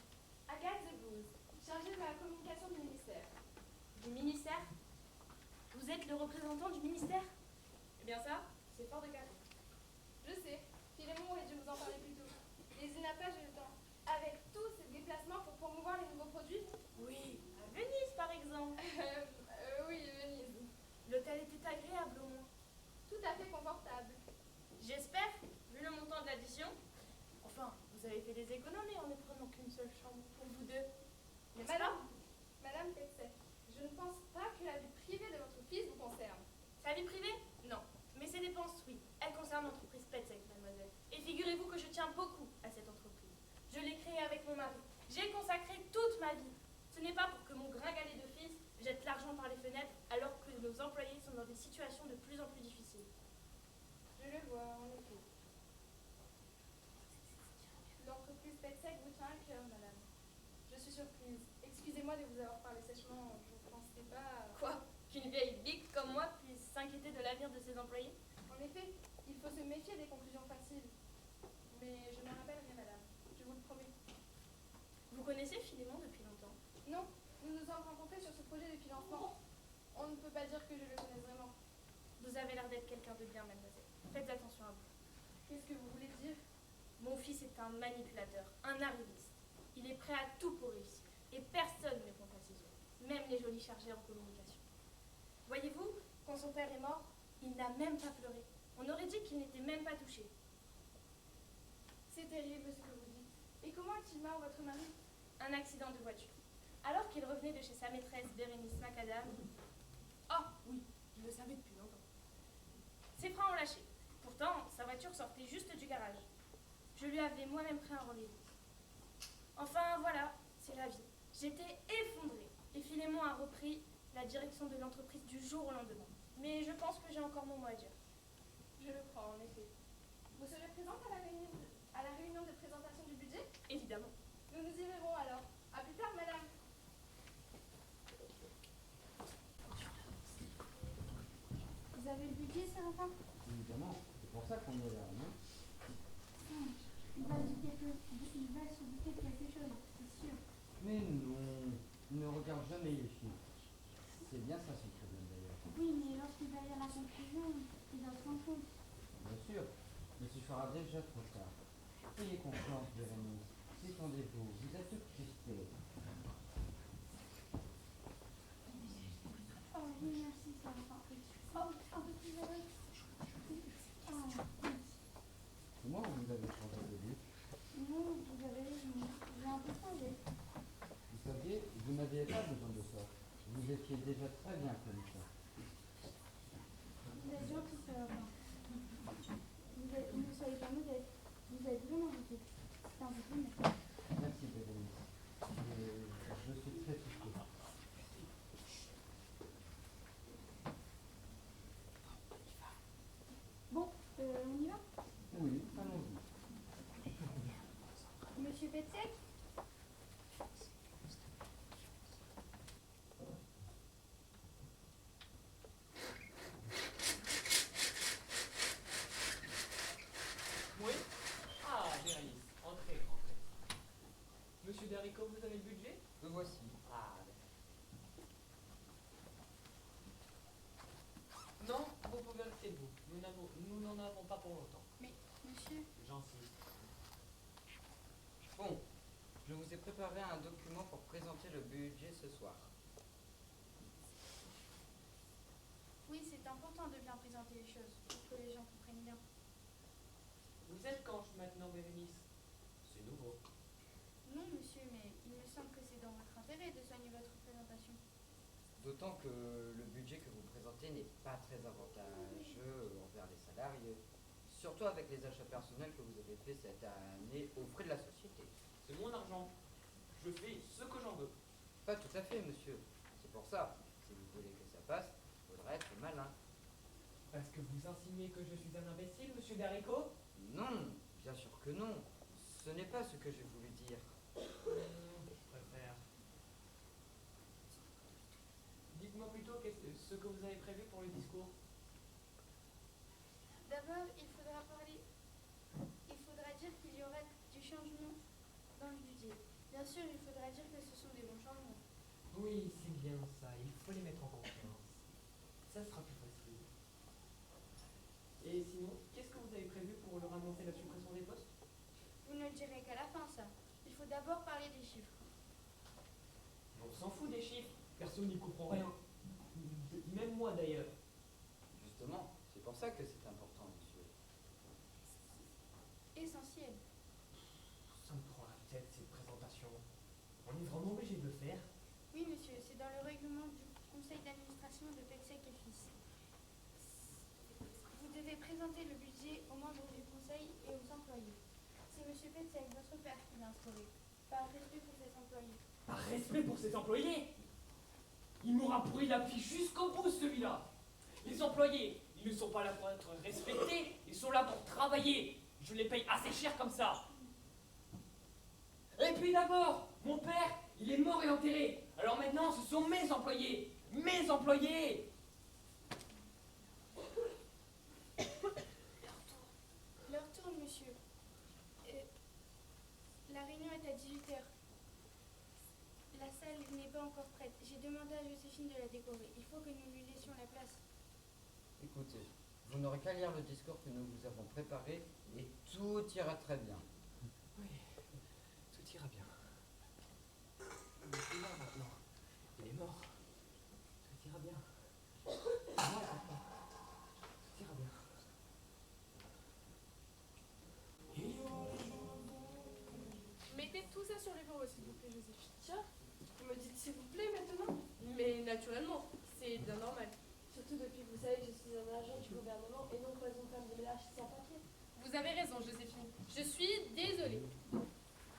B: Agathe the Blues, chargée de la communication du ministère.
E: Du ministère? Vous êtes le représentant du ministère? Eh bien ça, c'est fort de cas.
B: Je sais, Philémon aurait dû vous en parler plus tôt. Mais il n'a pas eu le temps. Avec tous ces déplacements pour promouvoir les nouveaux produits.
E: Oui, à Venise par exemple.
B: Oui, Venise.
E: L'hôtel était agréable au moins.
B: Tout à fait confortable.
E: J'espère, vu le montant de l'addition. Enfin, vous avez fait des économies en ne prenant qu'une seule chambre pour vous deux. N'est-ce pas?
B: Madame Petzet, je ne pense pas que la vie privée de votre fils vous concerne.
E: Sa vie privée? Non. Mais ses dépenses, oui. Elles concernent l'entreprise Petzek, mademoiselle. Et figurez-vous que je tiens beaucoup à cette entreprise. Je l'ai créée avec mon mari. J'ai consacré toute ma vie. Ce n'est pas pour que mon gringalet de fils jette l'argent par les fenêtres alors que nos employés sont dans des situations de plus en plus difficiles.
B: Je le vois, en effet. L'entreprise Petzek vous tient à cœur, madame. Je suis surprise. Excusez-moi de vous avoir parlé sèchement. Je ne pensais pas...
E: Quoi? Qu'une vieille bique comme moi puisse s'inquiéter de l'avenir de ses employés?
B: En effet, il faut se méfier des conclusions faciles. Mais je me rappellerai, madame. Je vous le promets.
E: Vous connaissez Philémon depuis longtemps?
B: Non, nous nous sommes rencontrés sur ce projet de financement. On ne peut pas dire que je le connaisse vraiment.
E: Vous avez l'air d'être quelqu'un de bien, mademoiselle. Faites attention à vous.
B: Qu'est-ce que vous voulez dire?
E: Mon fils est un manipulateur, un arriviste. Il est prêt à tout pour réussir. Et personne ne compte à ses yeux. Même les jolis chargés en communication. Voyez-vous, quand son père est mort, il n'a même pas pleuré. On aurait dit qu'il n'était même pas touché.
B: C'est terrible ce que vous dites. Et comment est-il mort, votre mari?
E: Un accident de voiture. Alors qu'il revenait de chez sa maîtresse Bérénice Macadam. Ah oui, je le savais depuis longtemps. Ses freins ont lâché. Pourtant, sa voiture sortait juste du garage. Je lui avais moi-même pris un rendez-vous. Enfin, voilà, c'est la vie. J'étais effondrée et Philémon a repris la direction de l'entreprise du jour au lendemain. Mais je pense que j'ai encore mon mot à dire.
B: Je le crois, en effet. Vous serez présente à la réunion de présentation du budget?
E: Évidemment.
B: Nous nous y verrons alors. À plus tard, madame.
C: Vous avez le budget, Séraphin?
G: Évidemment, c'est pour ça qu'on est là, non?
C: Il va se douter de quelque chose, c'est sûr.
G: Mais non, il ne regarde jamais les chiffres. C'est bien ça son problème d'ailleurs.
C: Oui, mais lorsqu'il va lire la conclusion, il va se rendre compte.
G: Bien sûr, mais ce sera déjà trop tard. Ayez confiance, Bérénice. Détendez-vous, vous êtes toute crispée.
C: Oh oui, merci, Séraphin. Oh, un peu plus à l'heure. Oh,
G: Comment vous avez changé de vie?
C: non, vous avez raison. J'ai un peu changé.
G: Vous saviez, vous n'aviez pas besoin de ça. Vous étiez déjà très bien comme ça.
C: Vous êtes gentil, Séraphin. Vous ne soyez pas modeste. Vous êtes vraiment gentil. C'est un compliment.
G: Merci, Bérénice. Je suis très touché.
C: Bon, on y va?
G: Oui, allons-y.
C: Monsieur Petzek?
H: Oui? Ah, Bérénice, entrez, entrez. Monsieur Daricot, vous avez le budget?
G: Le voici.
H: Ah, d'accord. Non, vous pouvez rester debout. Nous n'en avons pas pour longtemps.
C: Mais, monsieur...
H: J'insiste.
G: Bon, je vous ai préparé un document pour présenter le budget ce soir.
C: Oui, c'est important de bien présenter les choses, pour que les gens comprennent bien.
H: Vous êtes quand maintenant, Bérénice? C'est nouveau.
C: Non, monsieur, mais il me semble que c'est dans votre intérêt de soigner votre présentation.
G: D'autant que le budget que vous présentez n'est pas très avantageux envers les salariés. Surtout avec les achats personnels que vous avez faits cette année aux frais de la société.
H: C'est mon argent. Je fais ce que j'en veux.
G: Pas tout à fait, monsieur. C'est pour ça, si vous voulez que ça passe, il faudra être malin.
H: Parce que vous insinuez que je suis un imbécile, monsieur Daricot?
G: Non, bien sûr que non. Ce n'est pas ce que j'ai voulu dire.
H: Je préfère. Dites-moi plutôt ce que vous avez prévu pour le discours.
C: D'abord, il faudra dire qu'il y aura du changement dans le budget. Bien sûr, il faudra dire que ce sont des bons changements.
H: Oui, c'est bien ça. Il faut les mettre en confiance. Ça sera plus facile. Et sinon, qu'est-ce que vous avez prévu pour leur annoncer la suppression des postes?
C: Vous ne le direz qu'à la fin, ça. Il faut d'abord parler des chiffres.
H: On s'en fout des chiffres. Personne n'y comprend rien. Même moi d'ailleurs.
G: Justement, c'est pour ça que c'est important, monsieur.
C: Essentiel.
H: Ça me prend la tête cette présentation. On est vraiment obligé de le faire.
C: Oui, monsieur, c'est dans le règlement du conseil d'administration de Petzek et Fils. Vous devez présenter le budget aux membres du conseil et aux employés. C'est monsieur Petzek, votre père, qui l'a instauré. Par respect pour ses employés.
H: Par respect pour ses employés. Il m'aura pourri la vie jusqu'au bout, celui-là. Les employés, ils ne sont pas là pour être respectés, ils sont là pour travailler. Je les paye assez cher comme ça. Et puis d'abord, mon père, il est mort et enterré. Alors maintenant, ce sont mes employés. Mes employés.
C: Leur tour, monsieur. La réunion est à 18h. La salle n'est pas encore prête. J'ai demandé à Joséphine de la décorer. Il faut que nous lui laissions la place.
G: Écoutez, vous n'aurez qu'à lire le discours que nous vous avons préparé et tout ira très bien.
H: Oui, tout ira bien. Il est là maintenant. Il est mort. Tout ira bien. Moi, papa. Tout ira bien.
I: Mettez tout ça sur le bureau, s'il vous plaît, Joséphine. Tiens, vous me dites s'il vous plaît maintenant? Mais naturellement, c'est bien normal. surtout depuis que vous savez que je suis un agent du gouvernement et non pas une femme de ménage sans papier.
E: Vous avez raison, Joséphine. Je suis désolée.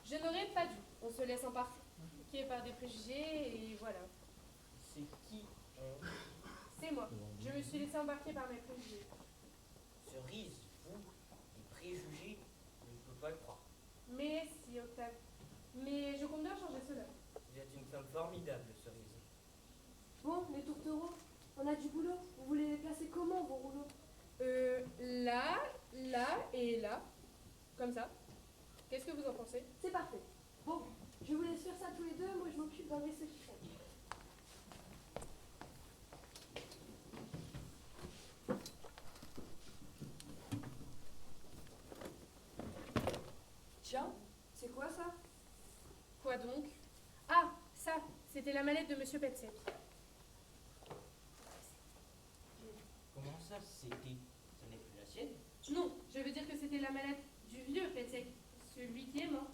E: Je n'aurais pas dû. On se laisse embarquer par des préjugés et voilà.
F: C'est qui on?
E: C'est moi. Je me suis laissée embarquer par mes préjugés.
F: Cerise, vous, des préjugés, je ne peux pas le croire.
E: Mais si, Octave. Mais je compte bien changer cela.
F: Vous êtes une femme formidable, Cerise.
I: Bon, les tourtereaux, on a du boulot. Vous voulez les placer comment, vos rouleaux?
E: Là, là et là. Comme ça. Qu'est-ce que vous en pensez?
I: C'est parfait. Bon, je vous laisse faire ça tous les deux, moi je m'occupe d'enlever ceux qui traînent. Tiens, c'est quoi ça?
E: Quoi donc? Ah, ça, c'était la mallette de Monsieur Petzek.
F: Comment ça, c'était? Ça n'est plus la sienne?
E: Non, je veux dire que c'était la mallette du vieux Petzek, celui qui est mort.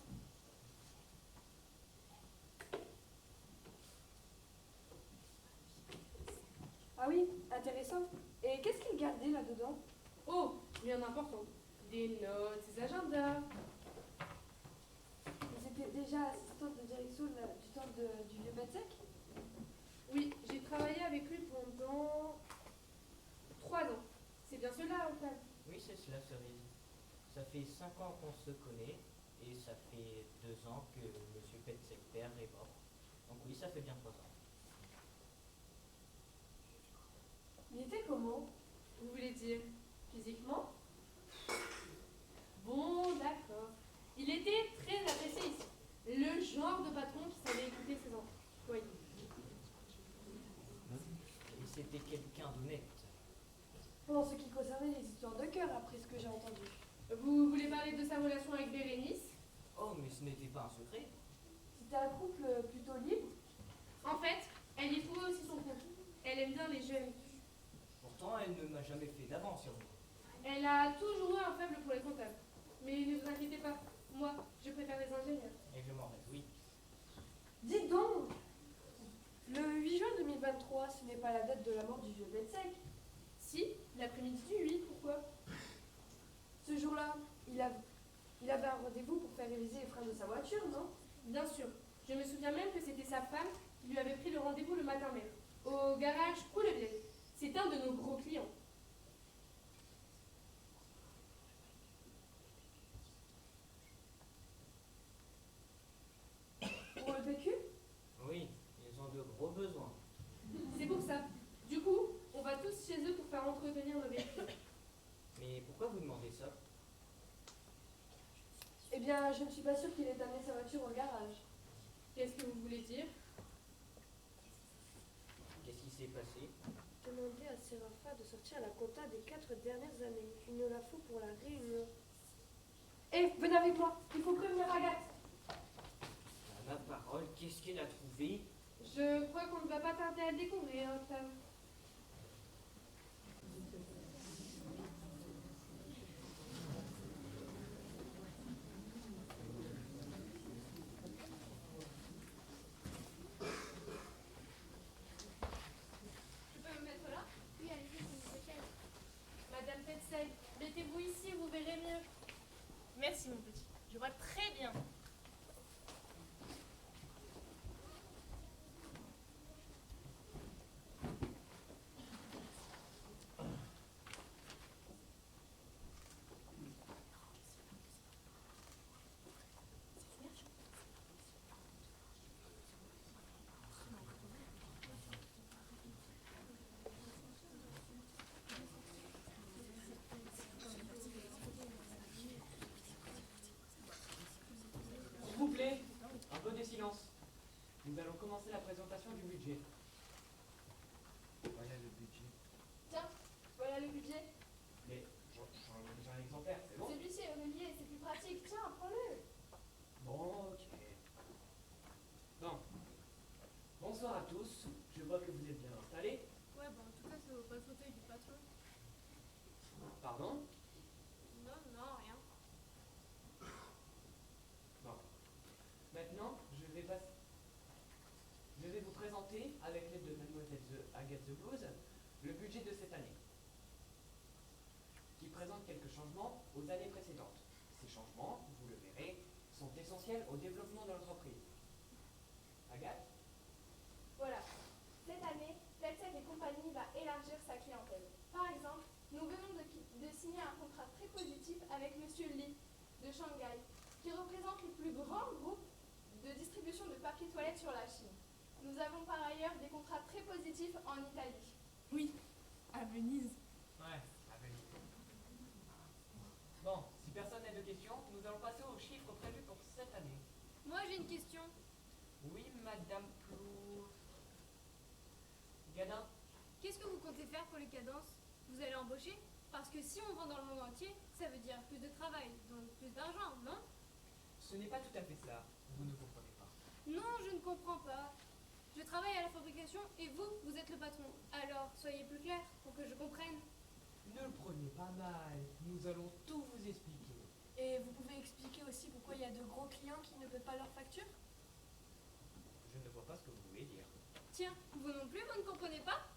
I: Ah oui, intéressant. Et qu'est-ce qu'il gardait là-dedans?
E: Oh, rien d'important. Des notes, des agendas.
I: Vous étiez déjà assistante de direction du temps du vieux Petzek?
E: Oui, j'ai travaillé avec lui pendant 3 ans. C'est bien cela, Octave.
F: Oui, c'est cela, Cerise. Ça fait 5 ans qu'on se connaît et ça fait 2 ans que M. Petzek père est mort. Donc oui, ça fait bien 3 ans.
I: Il était comment?
E: Vous voulez dire physiquement? Bon, d'accord. Il était très apprécié ici. Le genre de patron qui savait écouter ses employés.
F: Et c'était quelqu'un d'honnête.
I: En ce qui concernait les histoires de cœur, après ce que j'ai entendu.
E: Vous voulez parler de sa relation avec Bérénice?
F: Oh, mais ce n'était pas un secret.
I: C'était un couple plutôt libre.
E: En fait, elle y trouvait aussi son compte. Elle aime bien les jeunes.
F: Pourtant, elle ne m'a jamais fait d'avance sur vous.
E: Elle a toujours eu un faible pour les comptables. Mais ne vous inquiétez pas, moi, je préfère les ingénieurs.
F: Et je m'en réjouis.
I: Dites donc, le 8 juin 2023, ce n'est pas la date de la mort du vieux Petzek.
E: Si, l'après-midi du 8, pourquoi?
I: Ce jour-là, il avait un rendez-vous pour faire réviser les freins de sa voiture, non?
E: Bien sûr. Je me souviens même que c'était sa femme qui lui avait pris le rendez-vous le matin même, au garage Couleville. C'est un de nos gros clients.
I: Pour le PQ?
F: Oui, ils ont de gros besoins.
E: C'est pour ça. Du coup, on va tous chez eux pour faire entretenir nos véhicules.
F: Mais pourquoi vous demandez ça?
I: Eh bien, je ne suis pas sûre qu'il ait amené sa voiture au garage.
E: Qu'est-ce que vous voulez dire?
F: Qu'est-ce qui s'est passé?
I: Demandez à Séraphin de sortir la compta des 4 dernières années. Il nous la faut pour la réunion. Eh, venez avec moi. Il faut prévenir Agathe.
F: À ma parole, qu'est-ce qu'elle a trouvé?
E: Je crois qu'on ne va pas tarder à le découvrir, Octave.
B: Je peux me mettre là? Oui, allez-y, c'est une chaise.
E: Madame Petzek, mettez-vous ici, vous verrez mieux.
J: Merci mon petit, je vois très bien.
D: S'il vous plaît, un peu de silence. Nous allons commencer la présentation du budget.
G: Voilà le budget.
B: Tiens, voilà le budget.
D: Mais j'ai un exemplaire, c'est bon?
B: Celui-ci est relié, c'est plus pratique. Tiens, prends-le.
D: Bon, ok. Bon. Bonsoir à tous. Je vois que vous êtes bien installés.
E: Ouais, bon, en tout cas, ça vaut pas le fauteuil du patron.
D: Pardon?
E: Non, non, rien.
D: Bon. Maintenant, je vais vous présenter, avec l'aide de Mademoiselle Agathe the Blues, le budget de cette année, qui présente quelques changements aux années précédentes. Ces changements, vous le verrez, sont essentiels au développement de l'entreprise. Agathe?
B: Voilà. Cette année, Petsec et compagnie va élargir sa clientèle. Par exemple, nous venons de signer un contrat très positif avec Monsieur Li de Shanghai, qui représente le plus grand groupe de distribution de papier toilette sur la Chine. Nous avons par ailleurs des contrats très positifs en Italie.
J: Oui, à Venise.
D: Ouais, à Venise. Bon, si personne n'a de questions, nous allons passer aux chiffres prévus pour cette année.
E: Moi j'ai une question.
D: Oui, Madame Plou... Gadin?
E: Qu'est-ce que vous comptez faire pour les cadences? Vous allez embaucher? Parce que si on vend dans le monde entier, ça veut dire plus de travail, donc plus d'argent, non?
D: Ce n'est pas tout à fait ça. Vous ne comprenez pas.
E: Non, je ne comprends pas. Je travaille à la fabrication et vous, vous êtes le patron. Alors, soyez plus clair pour que je comprenne.
D: Ne le prenez pas mal. Nous allons tout vous expliquer.
I: Et vous pouvez expliquer aussi pourquoi il y a de gros clients qui ne paient pas leurs factures?
D: Je ne vois pas ce que vous voulez dire.
E: Tiens, vous non plus, vous ne comprenez pas?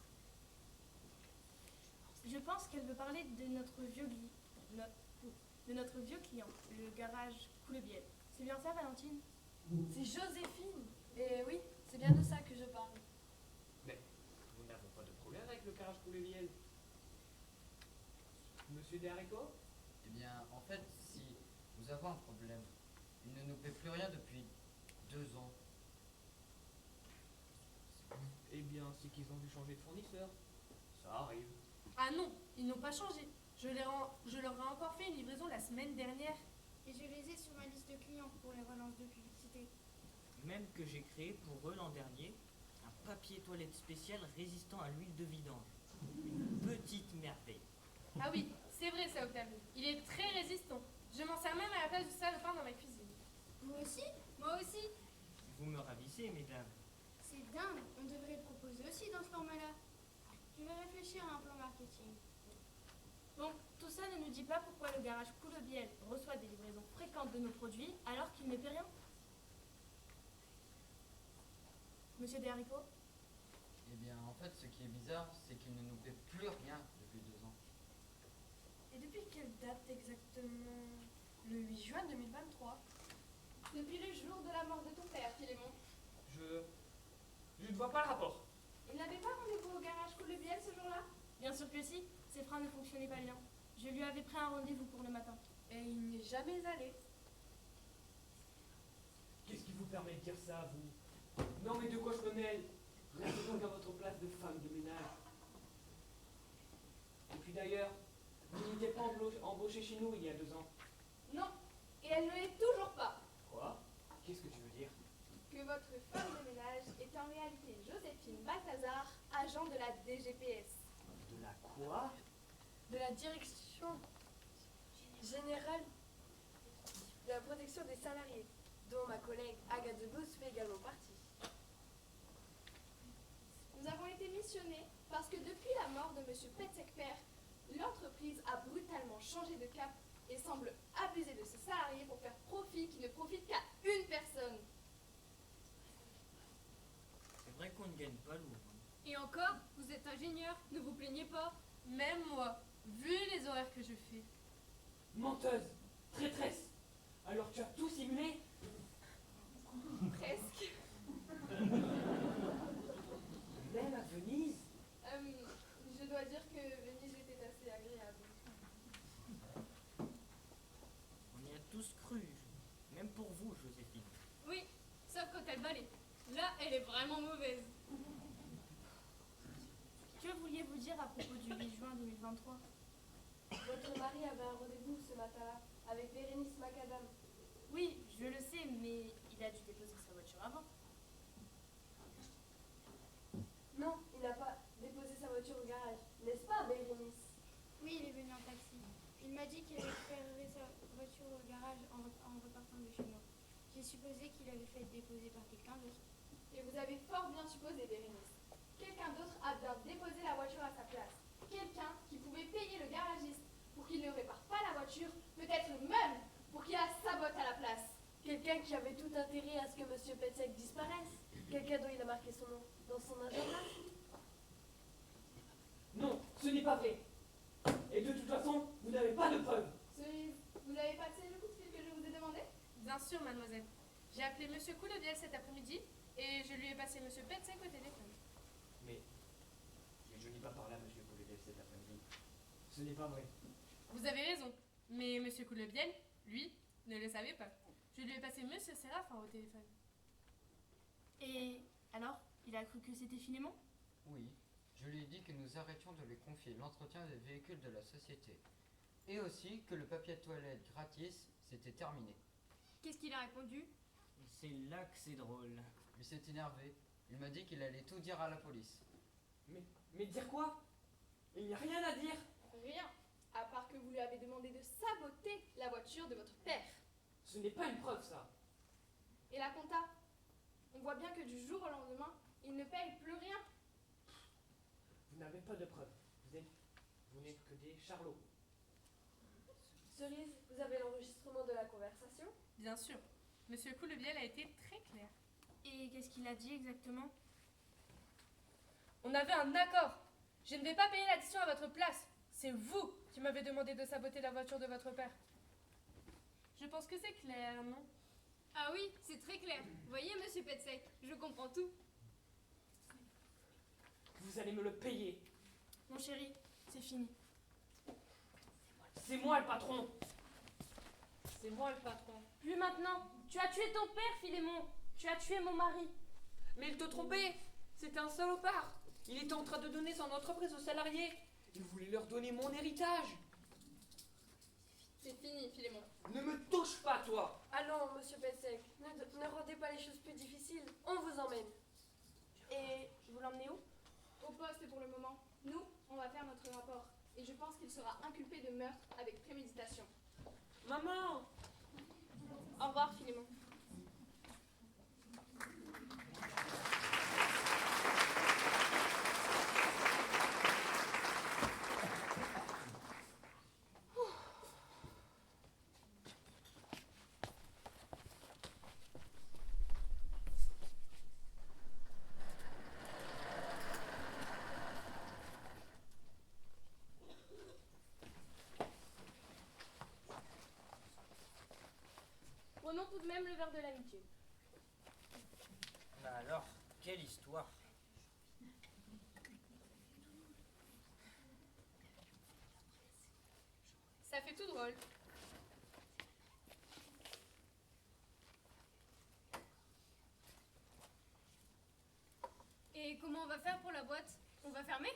J: Je pense qu'elle veut parler de notre vieux client, le garage Coulebiel. C'est bien ça, Valentine?
I: C'est Joséphine. Et oui, c'est bien de ça que je parle.
D: Mais nous n'avons pas de problème avec le garage Couleviel. Monsieur Desharicots?
G: Eh bien, en fait, si nous avons un problème, il ne nous paie plus rien depuis 2 ans.
D: Eh bien, c'est qu'ils ont dû changer de fournisseur. Ça arrive.
J: Ah non, ils n'ont pas changé. Je leur ai encore fait une livraison la semaine dernière.
C: Et je les ai sur ma liste de clients pour les relances de publicité.
F: Même que j'ai créé pour eux l'an dernier un papier toilette spécial résistant à l'huile de vidange. Une petite merveille.
E: Ah oui, c'est vrai ça, Octavie. Il est très résistant. Je m'en sers même à la place du salopin dans ma cuisine.
C: Vous aussi?
E: Moi aussi.
F: Vous me ravissez, mesdames.
C: C'est dingue, on devrait le proposer aussi dans ce format-là. Je vais réfléchir à un plan marketing.
J: Bon, tout ça ne nous dit pas pourquoi le garage Coulebiel reçoit des livraisons fréquentes de nos produits alors qu'il ne paie rien. Monsieur Desharicots?
G: Eh bien, en fait, ce qui est bizarre, c'est qu'il ne nous paie plus rien depuis 2 ans.
I: Et depuis quelle date exactement? Le 8 juin 2023.
B: Depuis le jour de la mort de ton père, Philémon.
D: Je ne vois pas le rapport.
B: Il n'avait pas rendez-vous au garage Coulebiel ce jour-là?
J: Bien sûr que si, ses freins ne fonctionnaient pas bien. Je lui avais pris un rendez-vous pour le matin.
I: Et il n'y est jamais allé.
D: Qu'est-ce qui vous permet de dire ça, vous? Non, mais de quoi je me mêle? Restez donc à votre place de femme de ménage. Et puis d'ailleurs, vous n'étiez pas embauché chez nous il y a 2 ans.
B: Non, et elle ne l'est toujours pas.
D: Quoi? Qu'est-ce que tu veux dire?
B: Que votre femme de ménage est en réalité Joséphine Balthazar, agent de la DGPS.
D: De la quoi?
I: De la direction générale de la protection des salariés, dont ma collègue Agathe Debus fait également partie.
B: Nous avons été missionnés parce que depuis la mort de M. Petsek-Père, l'entreprise a brutalement changé de cap et semble abuser de ses salariés pour faire profit qui ne profite qu'à une personne.
F: C'est vrai qu'on ne gagne pas lourd.
E: Et encore, vous êtes ingénieur, ne vous plaignez pas. Même moi, vu les horaires que je fais.
D: Menteuse! Traîtresse! Alors tu as tout simulé?
B: Presque.
D: Même à Venise?
B: Je dois dire que Venise était assez agréable.
F: On y a tous cru, même pour vous, Joséphine.
E: Oui, sauf quand elle balait. Là, elle est vraiment mauvaise.
J: Que vouliez-vous dire à propos du 8 juin 2023?
I: Votre mari avait un rendez-vous ce matin-là avec Bérénice Macadam.
J: Oui, je le sais, mais il a dû déposer sa voiture avant.
I: Non, il n'a pas déposé sa voiture au garage. N'est-ce pas, Bérénice?
C: Oui, il est venu en taxi. Il m'a dit qu'il récupérerait sa voiture au garage en repartant de chez moi. J'ai supposé qu'il avait fait déposer par quelqu'un d'autre.
B: Et vous avez fort bien supposé, Bérénice. Quelqu'un d'autre a bien déposé la voiture à sa place. Quelqu'un qui pouvait payer le garagiste pour qu'il ne répare pas la voiture, peut-être même pour qu'il la sabote à la place.
I: Quelqu'un qui avait tout intérêt à ce que M. Petsek disparaisse. Quelqu'un dont il a marqué son nom dans son agenda.
H: Ce n'est pas vrai. Et de toute façon, vous n'avez pas de preuves.
B: Cerise, vous avez passé le coup de fil que je vous ai demandé?
J: Bien sûr, mademoiselle. J'ai appelé Monsieur Coulombiel cet après-midi et je lui ai passé Monsieur Petzek au téléphone.
D: Mais je n'ai pas parlé à monsieur Coulombiel cet après-midi. Ce n'est pas vrai.
J: Vous avez raison, mais Monsieur Coulombiel, lui, ne le savait pas. Je lui ai passé Monsieur Séraphin au téléphone.
I: Et alors, il a cru que c'était Philémon?
G: Oui, je lui ai dit que nous arrêtions de lui confier l'entretien des véhicules de la société. Et aussi que le papier de toilette gratis, c'était terminé.
I: Qu'est-ce qu'il a répondu?
F: C'est là que c'est drôle.
G: Il s'est énervé. Il m'a dit qu'il allait tout dire à la police.
H: Mais dire quoi? Il n'y a rien à dire.
B: Rien, à part que vous lui avez demandé de saboter la voiture de votre père.
H: Ce n'est pas une preuve, ça.
B: Et la compta? On voit bien que du jour au lendemain, il ne paye plus rien.
H: Vous n'avez pas de preuves. Vous n'êtes que des charlots.
I: Cerise, vous avez l'enregistrement de la conversation?
J: Bien sûr, Monsieur Coulombiel a été très clair.
I: Et qu'est-ce qu'il a dit exactement?
J: On avait un accord. Je ne vais pas payer l'addition à votre place. C'est vous qui m'avez demandé de saboter la voiture de votre père. Je pense que c'est clair, non?
I: Ah oui, c'est très clair. Voyez, monsieur Petzek, je comprends tout.
H: Vous allez me le payer.
I: Mon chéri, c'est fini.
H: C'est moi le patron.
J: C'est moi le patron.
I: Plus maintenant. Tu as tué ton père, Philémon. Tu as tué mon mari.
H: Mais il te trompait. C'était un salopard. Il était en train de donner son entreprise aux salariés. Il voulait leur donner mon héritage.
B: C'est fini, Philémon.
H: Ne me touche pas, toi.
I: Allons, monsieur Petzek, ne rendez pas les choses plus difficiles. On vous emmène. Et vous l'emmenez où?
B: Au poste pour le moment. Nous, on va faire notre rapport. Et je pense qu'il sera inculpé de meurtre avec préméditation.
H: Maman.
B: Au revoir, Philémon.
I: Prenons tout de même le verre de l'amitié.
F: Bah alors, quelle histoire.
J: Ça fait tout drôle.
I: Et comment on va faire pour la boîte? On va fermer?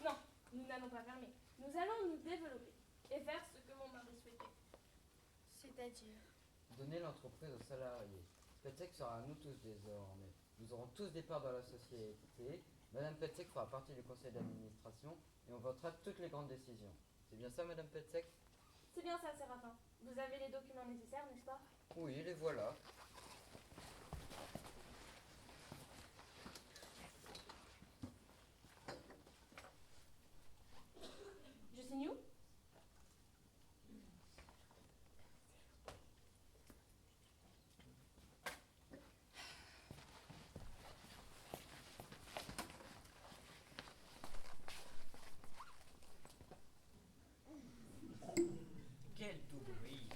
J: Non, nous n'allons pas fermer. Nous allons nous développer et faire ce que mon mari souhaitait.
I: C'est-à-dire?
G: Donner l'entreprise aux salariés. Petzek sera à nous tous désormais. Nous aurons tous des parts dans la société. Madame Petzek fera partie du conseil d'administration et on votera toutes les grandes décisions. C'est bien ça, Madame Petzek?
J: C'est bien ça, Séraphin. Vous avez les documents nécessaires, n'est-ce pas?
G: Oui, les voilà.
J: Je signe où?
F: Quel tout bruit.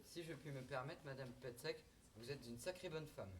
G: Si je puis me permettre, Madame Petzek, vous êtes une sacrée bonne femme.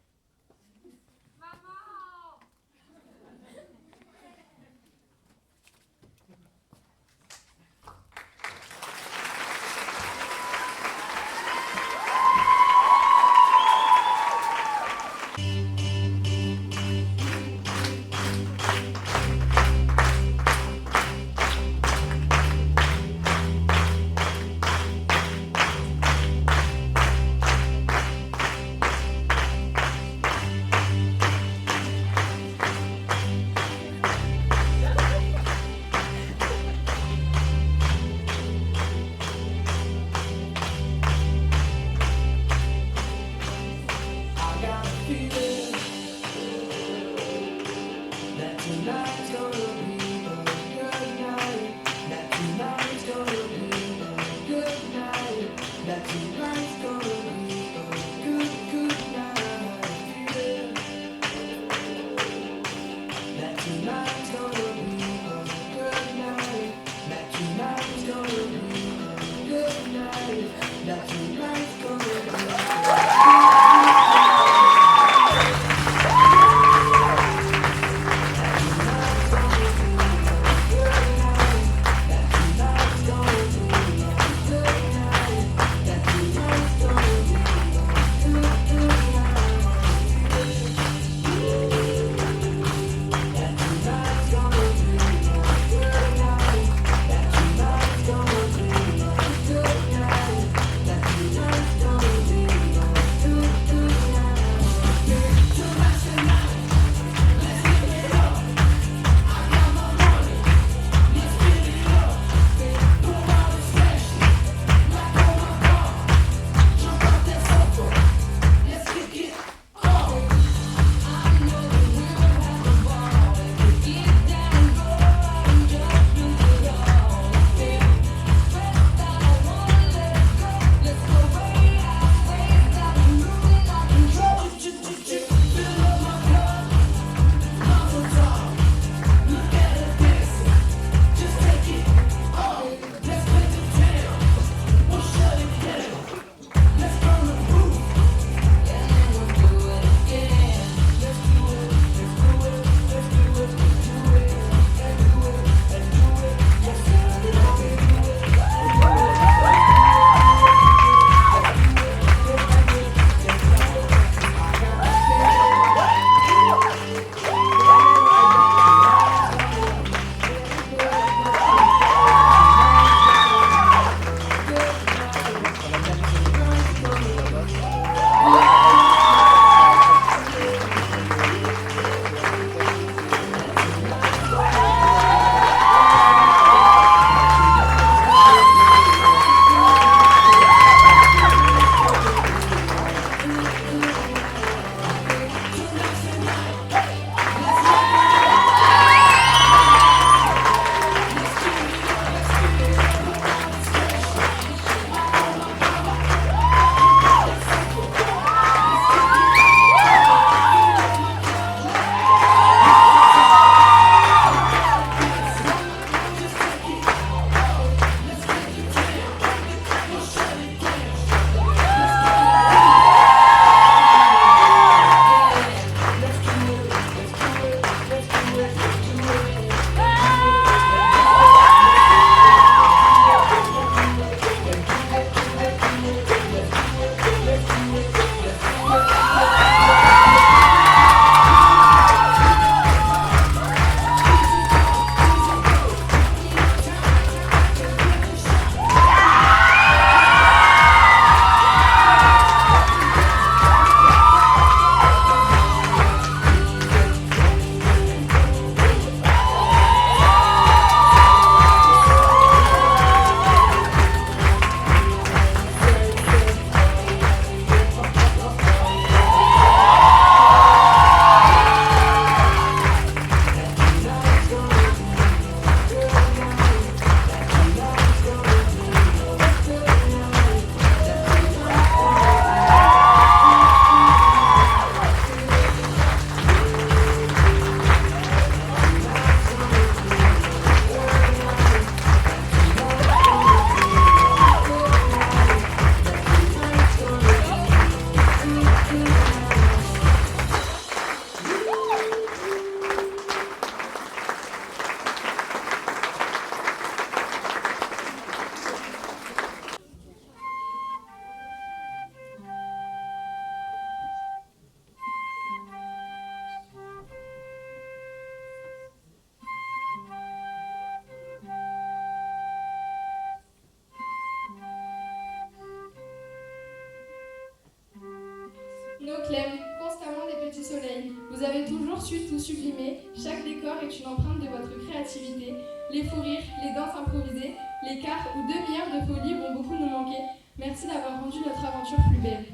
B: Nos Clem, constamment des petits soleils. Vous avez toujours su tout sublimer. Chaque décor est une empreinte de votre créativité. Les fous rires, les danses improvisées, les quarts ou demi-heures de folie vont beaucoup nous manquer. Merci d'avoir rendu notre aventure plus belle.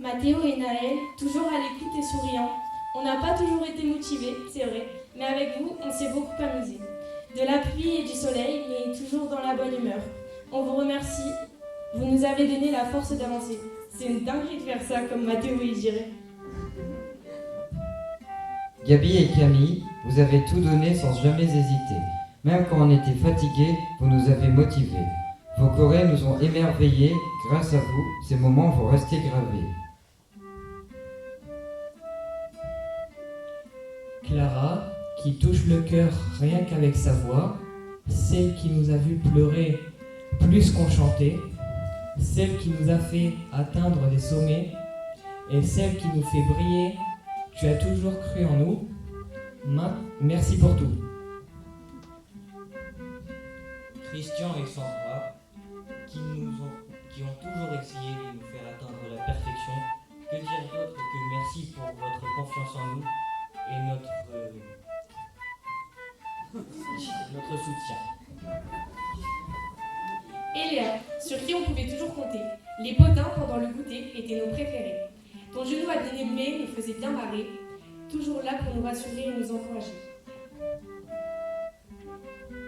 K: Mathéo et Naël, toujours à l'écoute et souriants. On n'a pas toujours été motivés, c'est vrai, mais avec vous, on s'est beaucoup amusé. De la pluie et du soleil, mais toujours dans la bonne humeur. On vous remercie. Vous nous avez donné la force d'avancer. C'est une dinguerie de faire ça, comme Mathéo y dirait.
G: Gabi et Camille, vous avez tout donné sans jamais hésiter. Même quand on était fatigués, vous nous avez motivés. Vos chorés nous ont émerveillés. Grâce à vous, ces moments vont rester gravés.
L: Clara, qui touche le cœur rien qu'avec sa voix, celle qui nous a vu pleurer plus qu'on chantait, celle qui nous a fait atteindre les sommets, et celle qui nous fait briller. Tu as toujours cru en nous. Merci pour tout.
F: Christian et Sandra, qui ont toujours essayé de nous faire atteindre la perfection. Que dire d'autre que merci pour votre confiance en nous et notre soutien.
K: Et Léa, sur qui on pouvait toujours compter. Les potins pendant le goûter étaient nos préférés. Ton genou à dîner de mai nous faisait bien marrer, toujours là pour nous rassurer et nous encourager.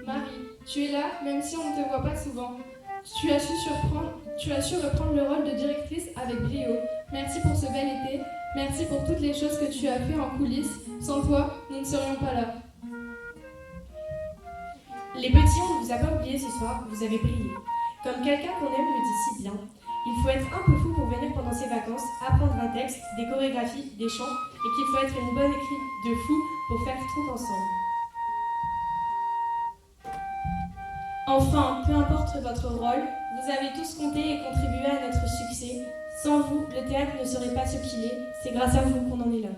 B: Marie, tu es là, même si on ne te voit pas souvent. Tu as su reprendre le rôle de directrice avec brio. Merci pour ce bel été. Merci pour toutes les choses que tu as fait en coulisses. Sans toi, nous ne serions pas là.
K: Les petits, on ne vous a pas oublié ce soir, vous avez brillé. Comme quelqu'un qu'on aime le dit si bien, il faut être un peu fou pour venir pendant ses vacances, apprendre un texte, des chorégraphies, des chants, et qu'il faut être une bonne équipe de fous pour faire tout ensemble. Enfin, peu importe votre rôle, vous avez tous compté et contribué à notre succès. Sans vous, le théâtre ne serait pas ce qu'il est. C'est grâce à vous qu'on en est là.